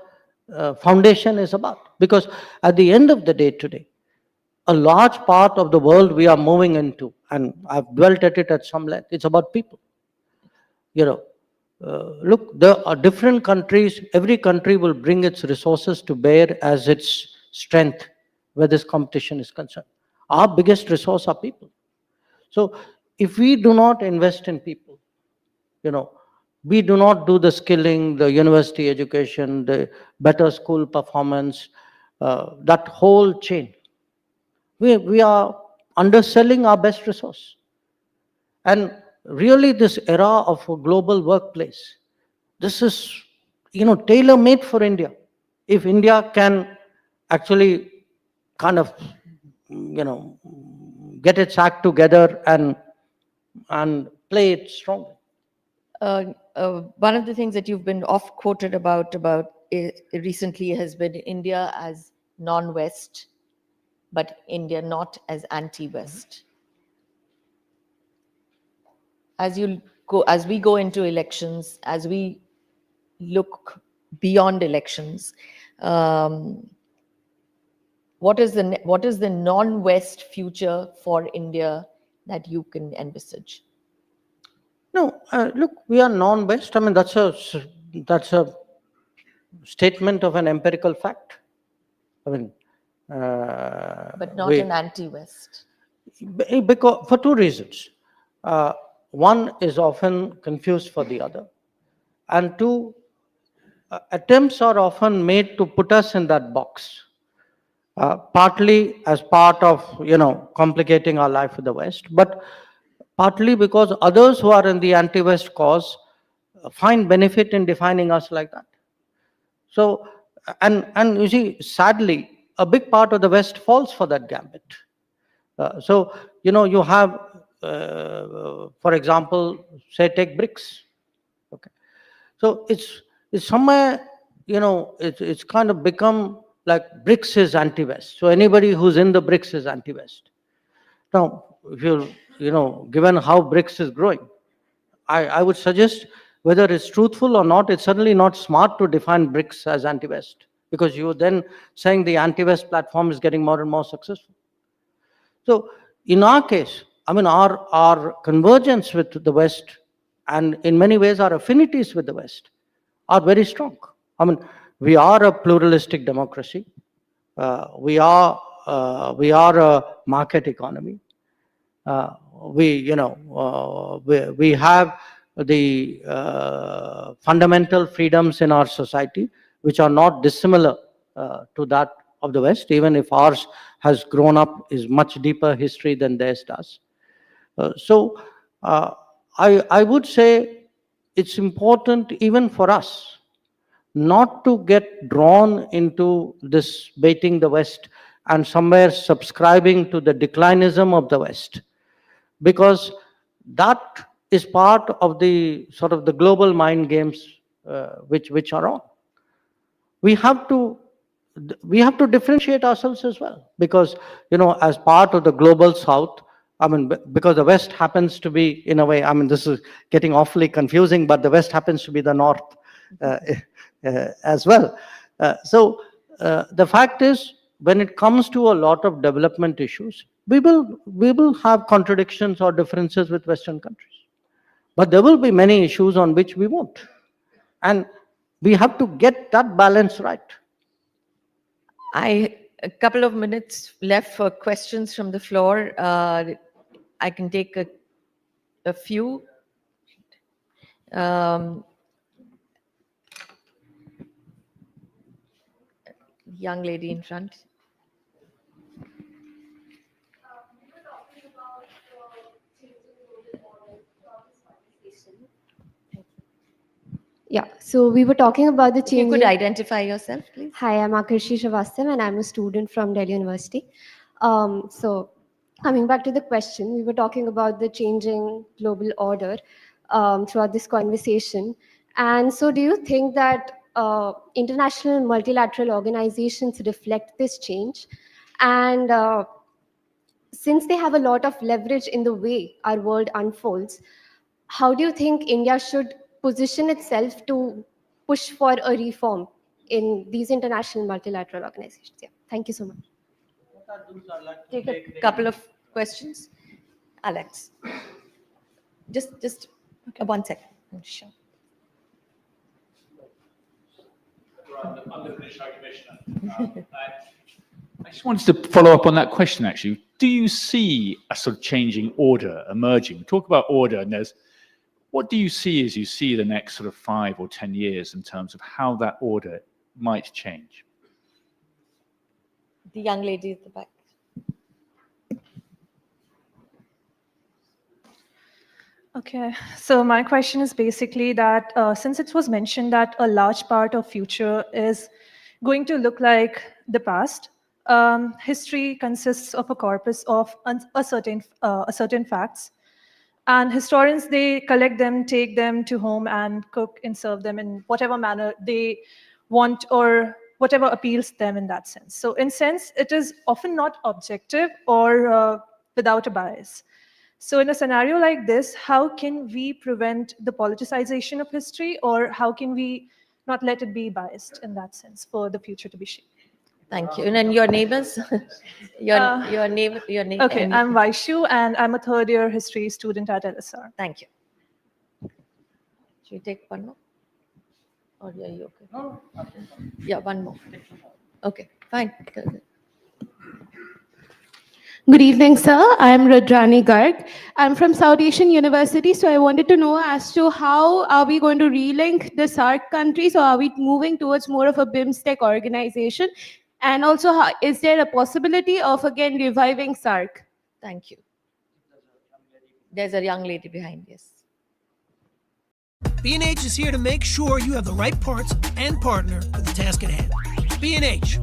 B: Foundation is about. Because at the end of the day today, a large part of the world we are moving into, and I've dwelt at it at some length, it's about people. Look, there are different countries. Every country will bring its resources to bear as its strength where this competition is concerned. Our biggest resource are people. So if we do not invest in people, we do not do the skilling, the university education, the better school performance, that whole chain, we are underselling our best resource. And really, this era of a global workplace, this is, tailor-made for India. If India can actually kind of, get its act together and play it strongly.
A: One of the things that you've been oft quoted about recently has been India as non-West, but India not as anti-West. As we go into elections, as we look beyond elections, what is the non-West future for India that you can envisage?
B: No, look, we are non-West. I mean, that's a statement of an empirical fact. I mean,
A: but not an anti-West.
B: Because for two reasons. One is often confused for the other, and two, attempts are often made to put us in that box. Partly as part of complicating our life with the West, but partly because others who are in the anti-West cause find benefit in defining us like that. So, and you see, sadly, a big part of the West falls for that gambit. So, you have, for example, say take BRICS. Okay, so it's somewhere, it's kind of become like BRICS is anti-West. So anybody who's in the BRICS is anti-West. Now, if given how BRICS is growing, I would suggest, whether it's truthful or not, it's certainly not smart to define BRICS as anti-West, because you're then saying the anti-West platform is getting more and more successful. So in our case, I mean, our convergence with the West, and in many ways our affinities with the West, are very strong. I mean, we are a pluralistic democracy. We are a market economy. We have the fundamental freedoms in our society, which are not dissimilar to that of the West, even if ours has grown up, is much deeper history than theirs does. So I would say it's important even for us not to get drawn into this baiting the West and somewhere subscribing to the declinism of the West, because that is part of the sort of the global mind games which are on. We have to differentiate ourselves as well, because as part of the global South, I mean, because the West happens to be, in a way, I mean, this is getting awfully confusing, but the West happens to be the North as well. So the fact is, when it comes to a lot of development issues, we will have contradictions or differences with Western countries, but there will be many issues on which we won't, and we have to get that balance right.
A: A couple of minutes left for questions from the floor. I can take a few. Young lady in front.
D: Yeah, so we were talking about the
A: If you
D: change.
A: could identify yourself, please.
D: Hi, I'm Akarshi Srivastava and I'm a student from Delhi University. So coming back to the question, we were talking about the changing global order throughout this conversation. And so do you think that international multilateral organizations reflect this change? And since they have a lot of leverage in the way our world unfolds, how do you think India should position itself to push for a reform in these international multilateral organizations? Yeah, thank you so much.
A: Take a couple of questions. Alex, just okay. 1 second. Sure.
E: On the British High Commissioner. just wanted to follow up on that question, actually. Do you see a sort of changing order emerging? Talk about order, and what do you see as you see the next sort of 5 or 10 years in terms of how that order might change?
A: The young lady at the back.
F: Okay, so my question is basically that since it was mentioned that a large part of future is going to look like the past, history consists of a corpus of a certain facts, and historians, they collect them, take them to home, and cook and serve them in whatever manner they want or whatever appeals them in that sense. So in sense, it is often not objective or without a bias. So in a scenario like this, how can we prevent the politicization of history, or how can we not let it be biased in that sense for the future to be shaped?
A: Thank you. And then your neighbors? your name.
F: Okay, I'm Vaishu, and I'm a third-year history student at LSR.
A: Thank you. Should we take one more? Or are you okay? No. Yeah, one more. Okay, fine.
G: Good evening, sir. I'm Rudrani Garg. I'm from South Asian University, so I wanted to know as to how are we going to relink the SAARC countries, or are we moving towards more of a BIMSTEC organization? And also, is there a possibility of, again, reviving SAARC?
A: Thank you. There's a young lady behind, yes.
H: B&H is here to make sure you have the right parts and partner for the task at hand. B&H.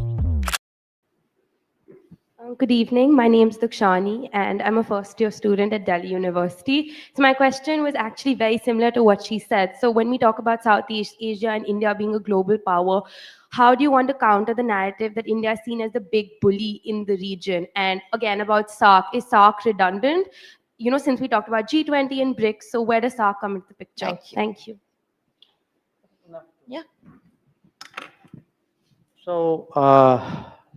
I: Good evening. My name is Dukshani, and I'm a first-year student at Delhi University. So my question was actually very similar to what she said. So when we talk about Southeast Asia and India being a global power, how do you want to counter the narrative that India is seen as the big bully in the region? And again, about SAARC, is SAARC redundant? You know, since we talked about G20 and BRICS, so where does SAARC come into the picture?
A: Thank you. Yeah.
B: So,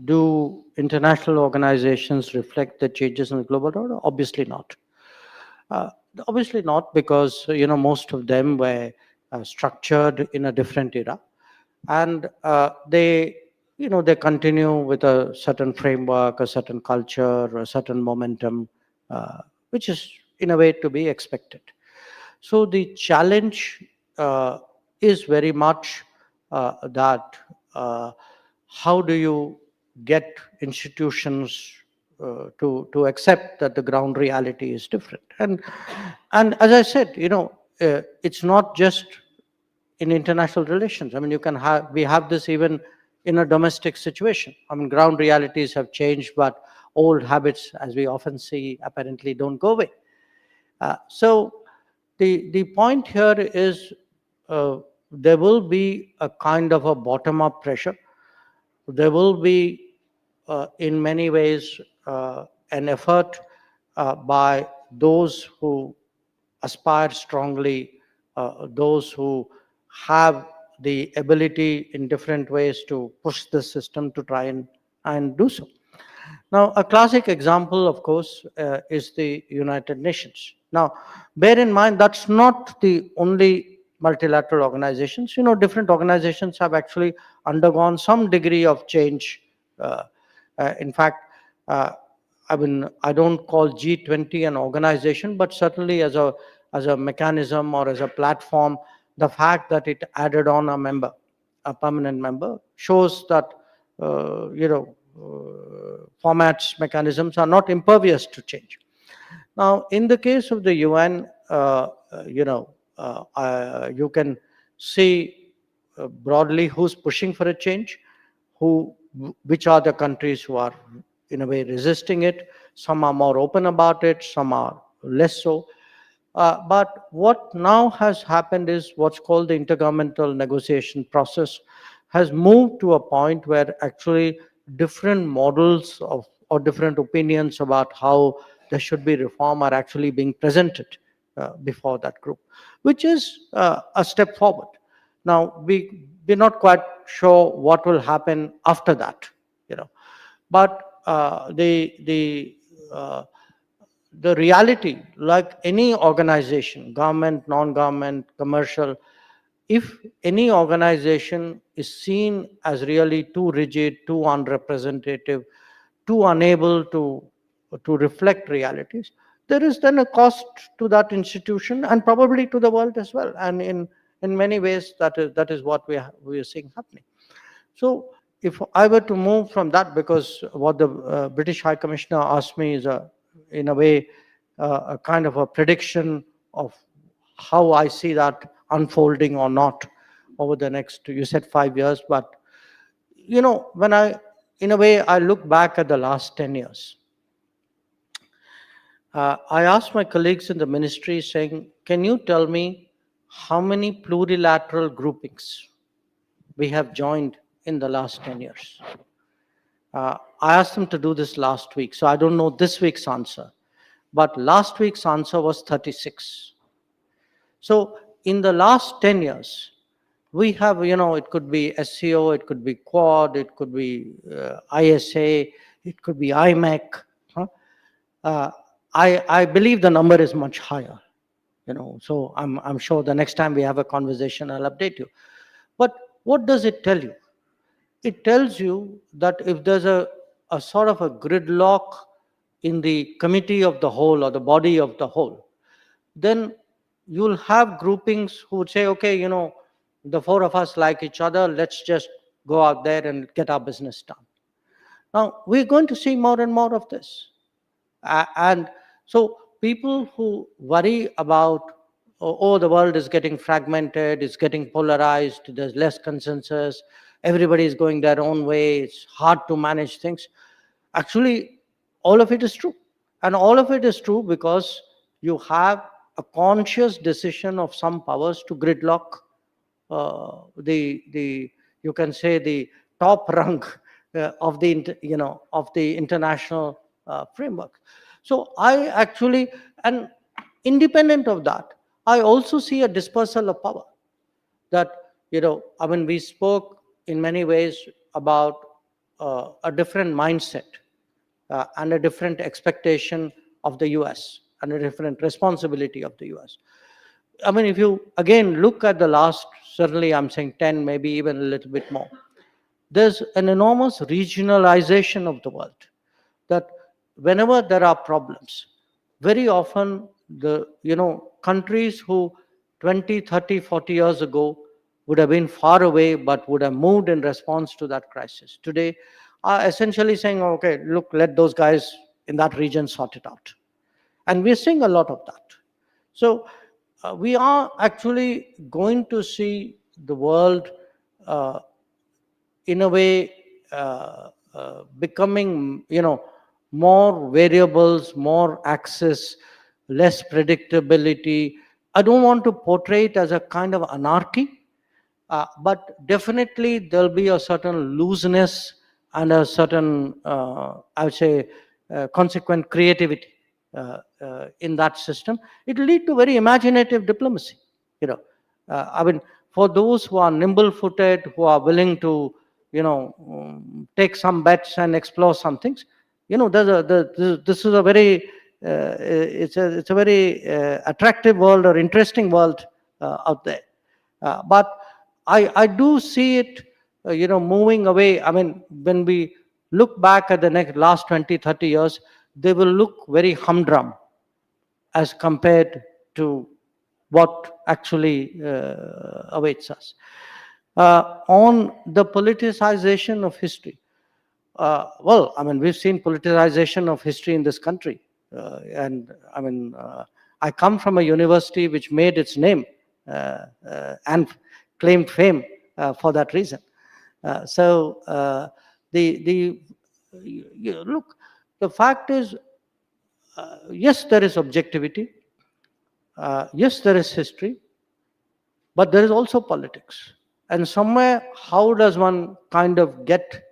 B: do international organizations reflect the changes in the global order? Obviously not. Obviously not, because most of them were structured in a different era, and they continue with a certain framework, a certain culture, a certain momentum, which is in a way to be expected. So the challenge is very much that how do you get institutions to accept that the ground reality is different? And as I said, it's not just in international relations. I mean, we have this even in a domestic situation. I mean, ground realities have changed, but old habits, as we often see, apparently don't go away. So the point here is there will be a kind of a bottom-up pressure. There will be, in many ways, an effort by those who aspire strongly, those who have the ability in different ways to push the system to try and do so. Now, a classic example, of course, is the United Nations. Now, bear in mind, that's not the only multilateral organizations. Different organizations have actually undergone some degree of change. In fact, I don't call G20 an organization, but certainly as a mechanism or as a platform, the fact that it added on a permanent member, shows that formats, mechanisms are not impervious to change. Now, in the case of the UN, you can see broadly who's pushing for a change, which are the countries who are in a way resisting it. Some are more open about it, some are less so. But what now has happened is what's called the intergovernmental negotiation process has moved to a point where actually different models or different opinions about how there should be reform are actually being presented before that group, which is a step forward. Now, we're not quite sure what will happen after that, but the reality, like any organization, government, non-government, commercial, if any organization is seen as really too rigid, too unrepresentative, too unable to reflect realities, there is then a cost to that institution and probably to the world as well. And in many ways, that is what we are seeing happening. So if I were to move from that, because what the British High Commissioner asked me is in a way a kind of a prediction of how I see that unfolding or not over the next, you said 5 years, but when in a way I look back at the last 10 years, I asked my colleagues in the ministry saying, can you tell me how many plurilateral groupings we have joined in the last 10 years? I asked them to do this last week, so I don't know this week's answer. But last week's answer was 36. So in the last 10 years, we have, it could be SCO, it could be Quad, it could be ISA, it could be IMEC. I believe the number is much higher, so I'm sure the next time we have a conversation, I'll update you. But what does it tell you? It tells you that if there's a sort of a gridlock in the committee of the whole or the body of the whole, then you'll have groupings who would say, okay, the four of us like each other, let's just go out there and get our business done. Now, we're going to see more and more of this. And so people who worry about, oh, the world is getting fragmented, it's getting polarized, there's less consensus, everybody is going their own way, it's hard to manage things. Actually, all of it is true. And all of it is true because you have a conscious decision of some powers to gridlock you can say the top rung of the international framework. So I actually, and independent of that, I also see a dispersal of power. That we spoke in many ways about a different mindset and a different expectation of the US and a different responsibility of the US. If you again look at the last, certainly I'm saying 10, maybe even a little bit more, there's an enormous regionalization of the world. That whenever there are problems, very often the countries who 20, 30, 40 years ago would have been far away but would have moved in response to that crisis, today are essentially saying, okay, look, let those guys in that region sort it out. And we're seeing a lot of that. So we are actually going to see the world in a way becoming, more variables, more access, less predictability. I don't want to portray it as a kind of anarchy, but definitely there'll be a certain looseness and a certain, I would say, consequent creativity in that system. It will lead to very imaginative diplomacy. For those who are nimble-footed, who are willing to, take some bets and explore some things, this is a very, it's a very attractive world or interesting world out there. But I do see it, moving away. When we look back at the last 20, 30 years, they will look very humdrum as compared to what actually awaits us. On the politicization of history, we've seen politicization of history in this country. I come from a university which made its name and claimed fame for that reason. Look, the fact is, yes, there is objectivity. Yes, there is history, but there is also politics. And somewhere, how does one kind of get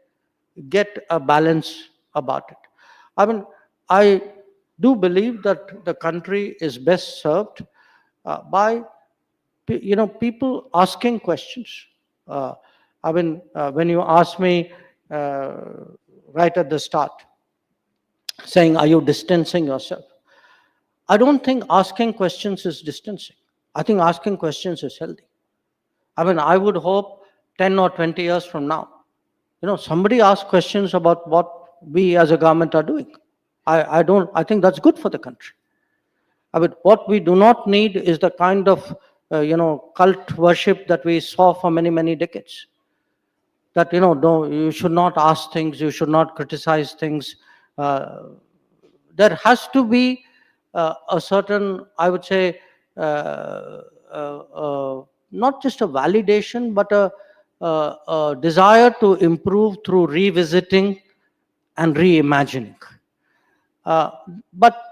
B: a balance about it? I do believe that the country is best served by people asking questions. When you asked me right at the start, saying, are you distancing yourself? I don't think asking questions is distancing. I think asking questions is healthy. I would hope 10 or 20 years from now, somebody asks questions about what we as a government are doing. I think that's good for the country. I mean, what we do not need is the kind of, cult worship that we saw for many, many decades. That, no, you should not ask things, you should not criticize things. There has to be a certain, I would say, not just a validation, but a desire to improve through revisiting and reimagining. But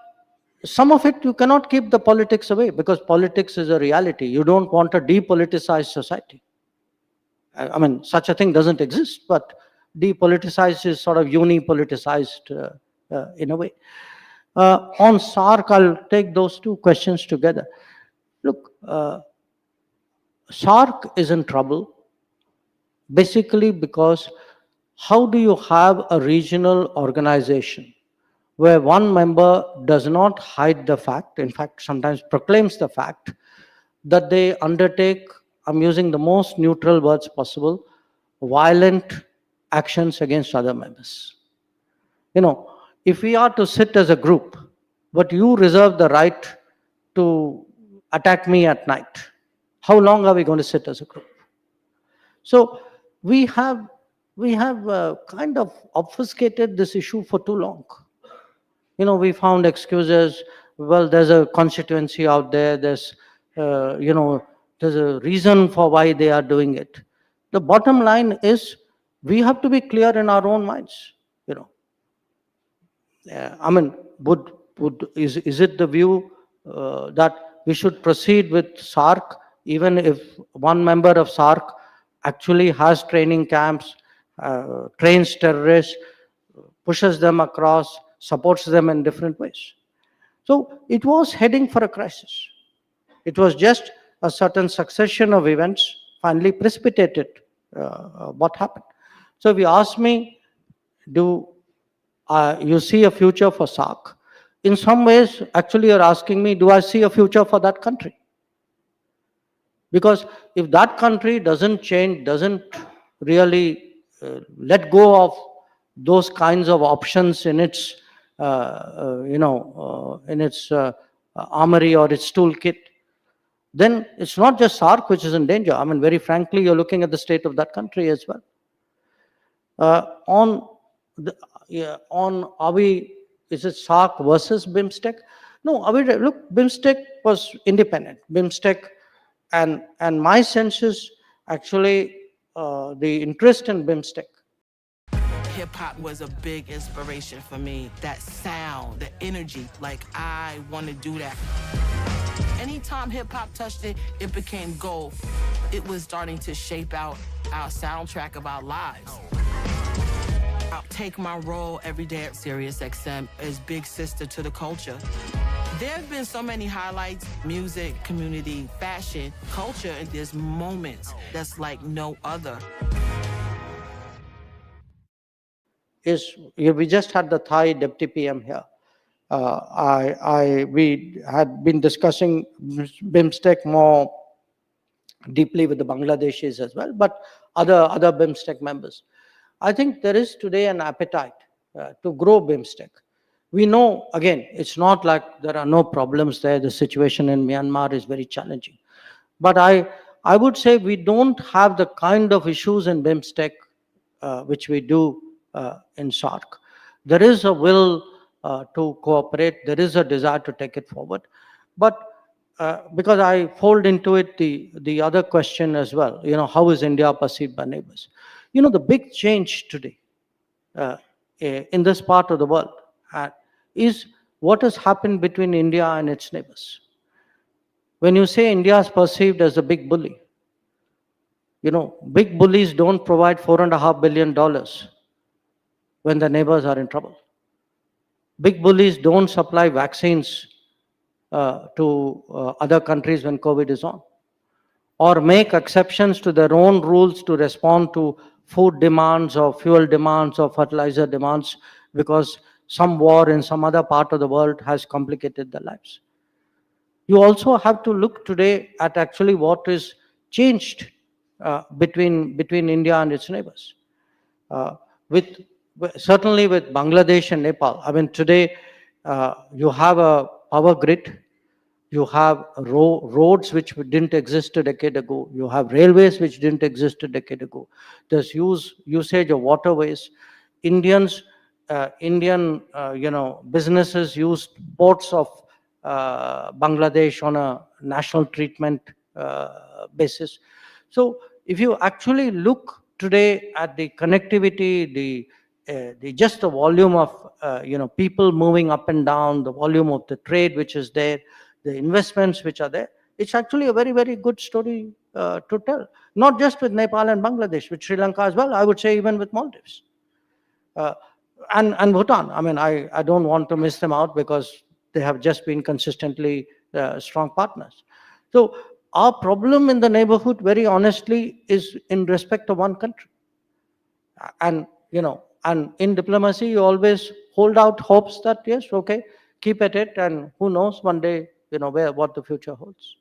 B: some of it you cannot keep the politics away, because politics is a reality. You don't want a depoliticized society. I mean, such a thing doesn't exist, but depoliticized is sort of uni-politicized in a way. On SARC, I'll take those two questions together. Look, SARC is in trouble basically because how do you have a regional organization where one member does not hide the fact, in fact, sometimes proclaims the fact, that they undertake, I'm using the most neutral words possible, violent actions against other members. If we are to sit as a group, but you reserve the right to attack me at night, how long are we going to sit as a group? So we have kind of obfuscated this issue for too long. We found excuses. Well, there's a constituency out there. There's a reason for why they are doing it. The bottom line is we have to be clear in our own minds. I mean, is it the view that we should proceed with SARC even if one member of SARC actually has training camps, trains terrorists, pushes them across, supports them in different ways? So it was heading for a crisis. It was just a certain succession of events finally precipitated what happened. So if you ask me, do you see a future for SARC? In some ways, actually, you're asking me, do I see a future for that country? Because if that country doesn't change, doesn't really let go of those kinds of options in its, in its armory or its toolkit, then it's not just SARC which is in danger. I mean, very frankly, you're looking at the state of that country as well. Is it SARC versus BIMSTEC? No, look, BIMSTEC was independent. BIMSTEC, and my sense is actually the interest in BIMSTEC.
J: Hip-hop was a big inspiration for me. That sound, the energy, like I want to do that. Anytime hip-hop touched it, it became gold. It was starting to shape out our soundtrack of our lives. I'll take my role every day at SiriusXM as big sister to the culture. There have been so many highlights: music, community, fashion, culture, and there's moments that's like no other.
B: We just had the Thai Deputy PM here. We had been discussing BIMSTEC more deeply with the Bangladeshis as well, but other BIMSTEC members. I think there is today an appetite to grow BIMSTEC. We know, again, it's not like there are no problems there. The situation in Myanmar is very challenging. But I would say we don't have the kind of issues in BIMSTEC which we do in SARC. There is a will to cooperate. There is a desire to take it forward. But because I fold into it the other question as well, how is India perceived by neighbors? The big change today in this part of the world is what has happened between India and its neighbors. When you say India is perceived as a big bully, big bullies don't provide $4.5 billion when the neighbors are in trouble. Big bullies don't supply vaccines to other countries when COVID is on, or make exceptions to their own rules to respond to food demands or fuel demands or fertilizer demands because some war in some other part of the world has complicated their lives. You also have to look today at actually what is changed between India and its neighbors. With certainly with Bangladesh and Nepal. I mean, today you have a power grid, you have roads which didn't exist a decade ago, you have railways which didn't exist a decade ago. There's usage of waterways. Indian businesses use ports of Bangladesh on a national treatment basis. So if you actually look today at the connectivity, the just the volume of people moving up and down, the volume of the trade which is there, the investments which are there, it's actually a very, very good story to tell. Not just with Nepal and Bangladesh, with Sri Lanka as well. I would say even with Maldives. Uh, and Bhutan. I mean, I don't want to miss them out because they have just been consistently strong partners. So our problem in the neighborhood, very honestly, is in respect of one country. And and in diplomacy, you always hold out hopes that yes, okay, keep at it, and who knows, one day, what the future holds.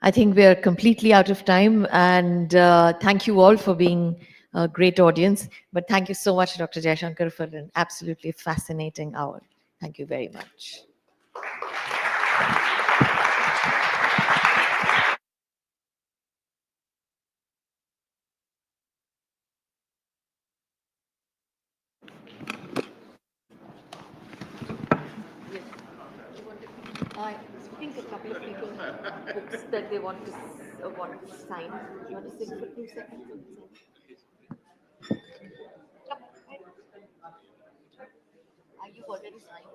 A: I think we are completely out of time, and thank you all for being a great audience. But thank you so much, Dr. Jaishankar, for an absolutely fascinating hour. Thank you very much. I think a couple of people have books that they want to sign. You want to sit for 2 seconds? You've already signed.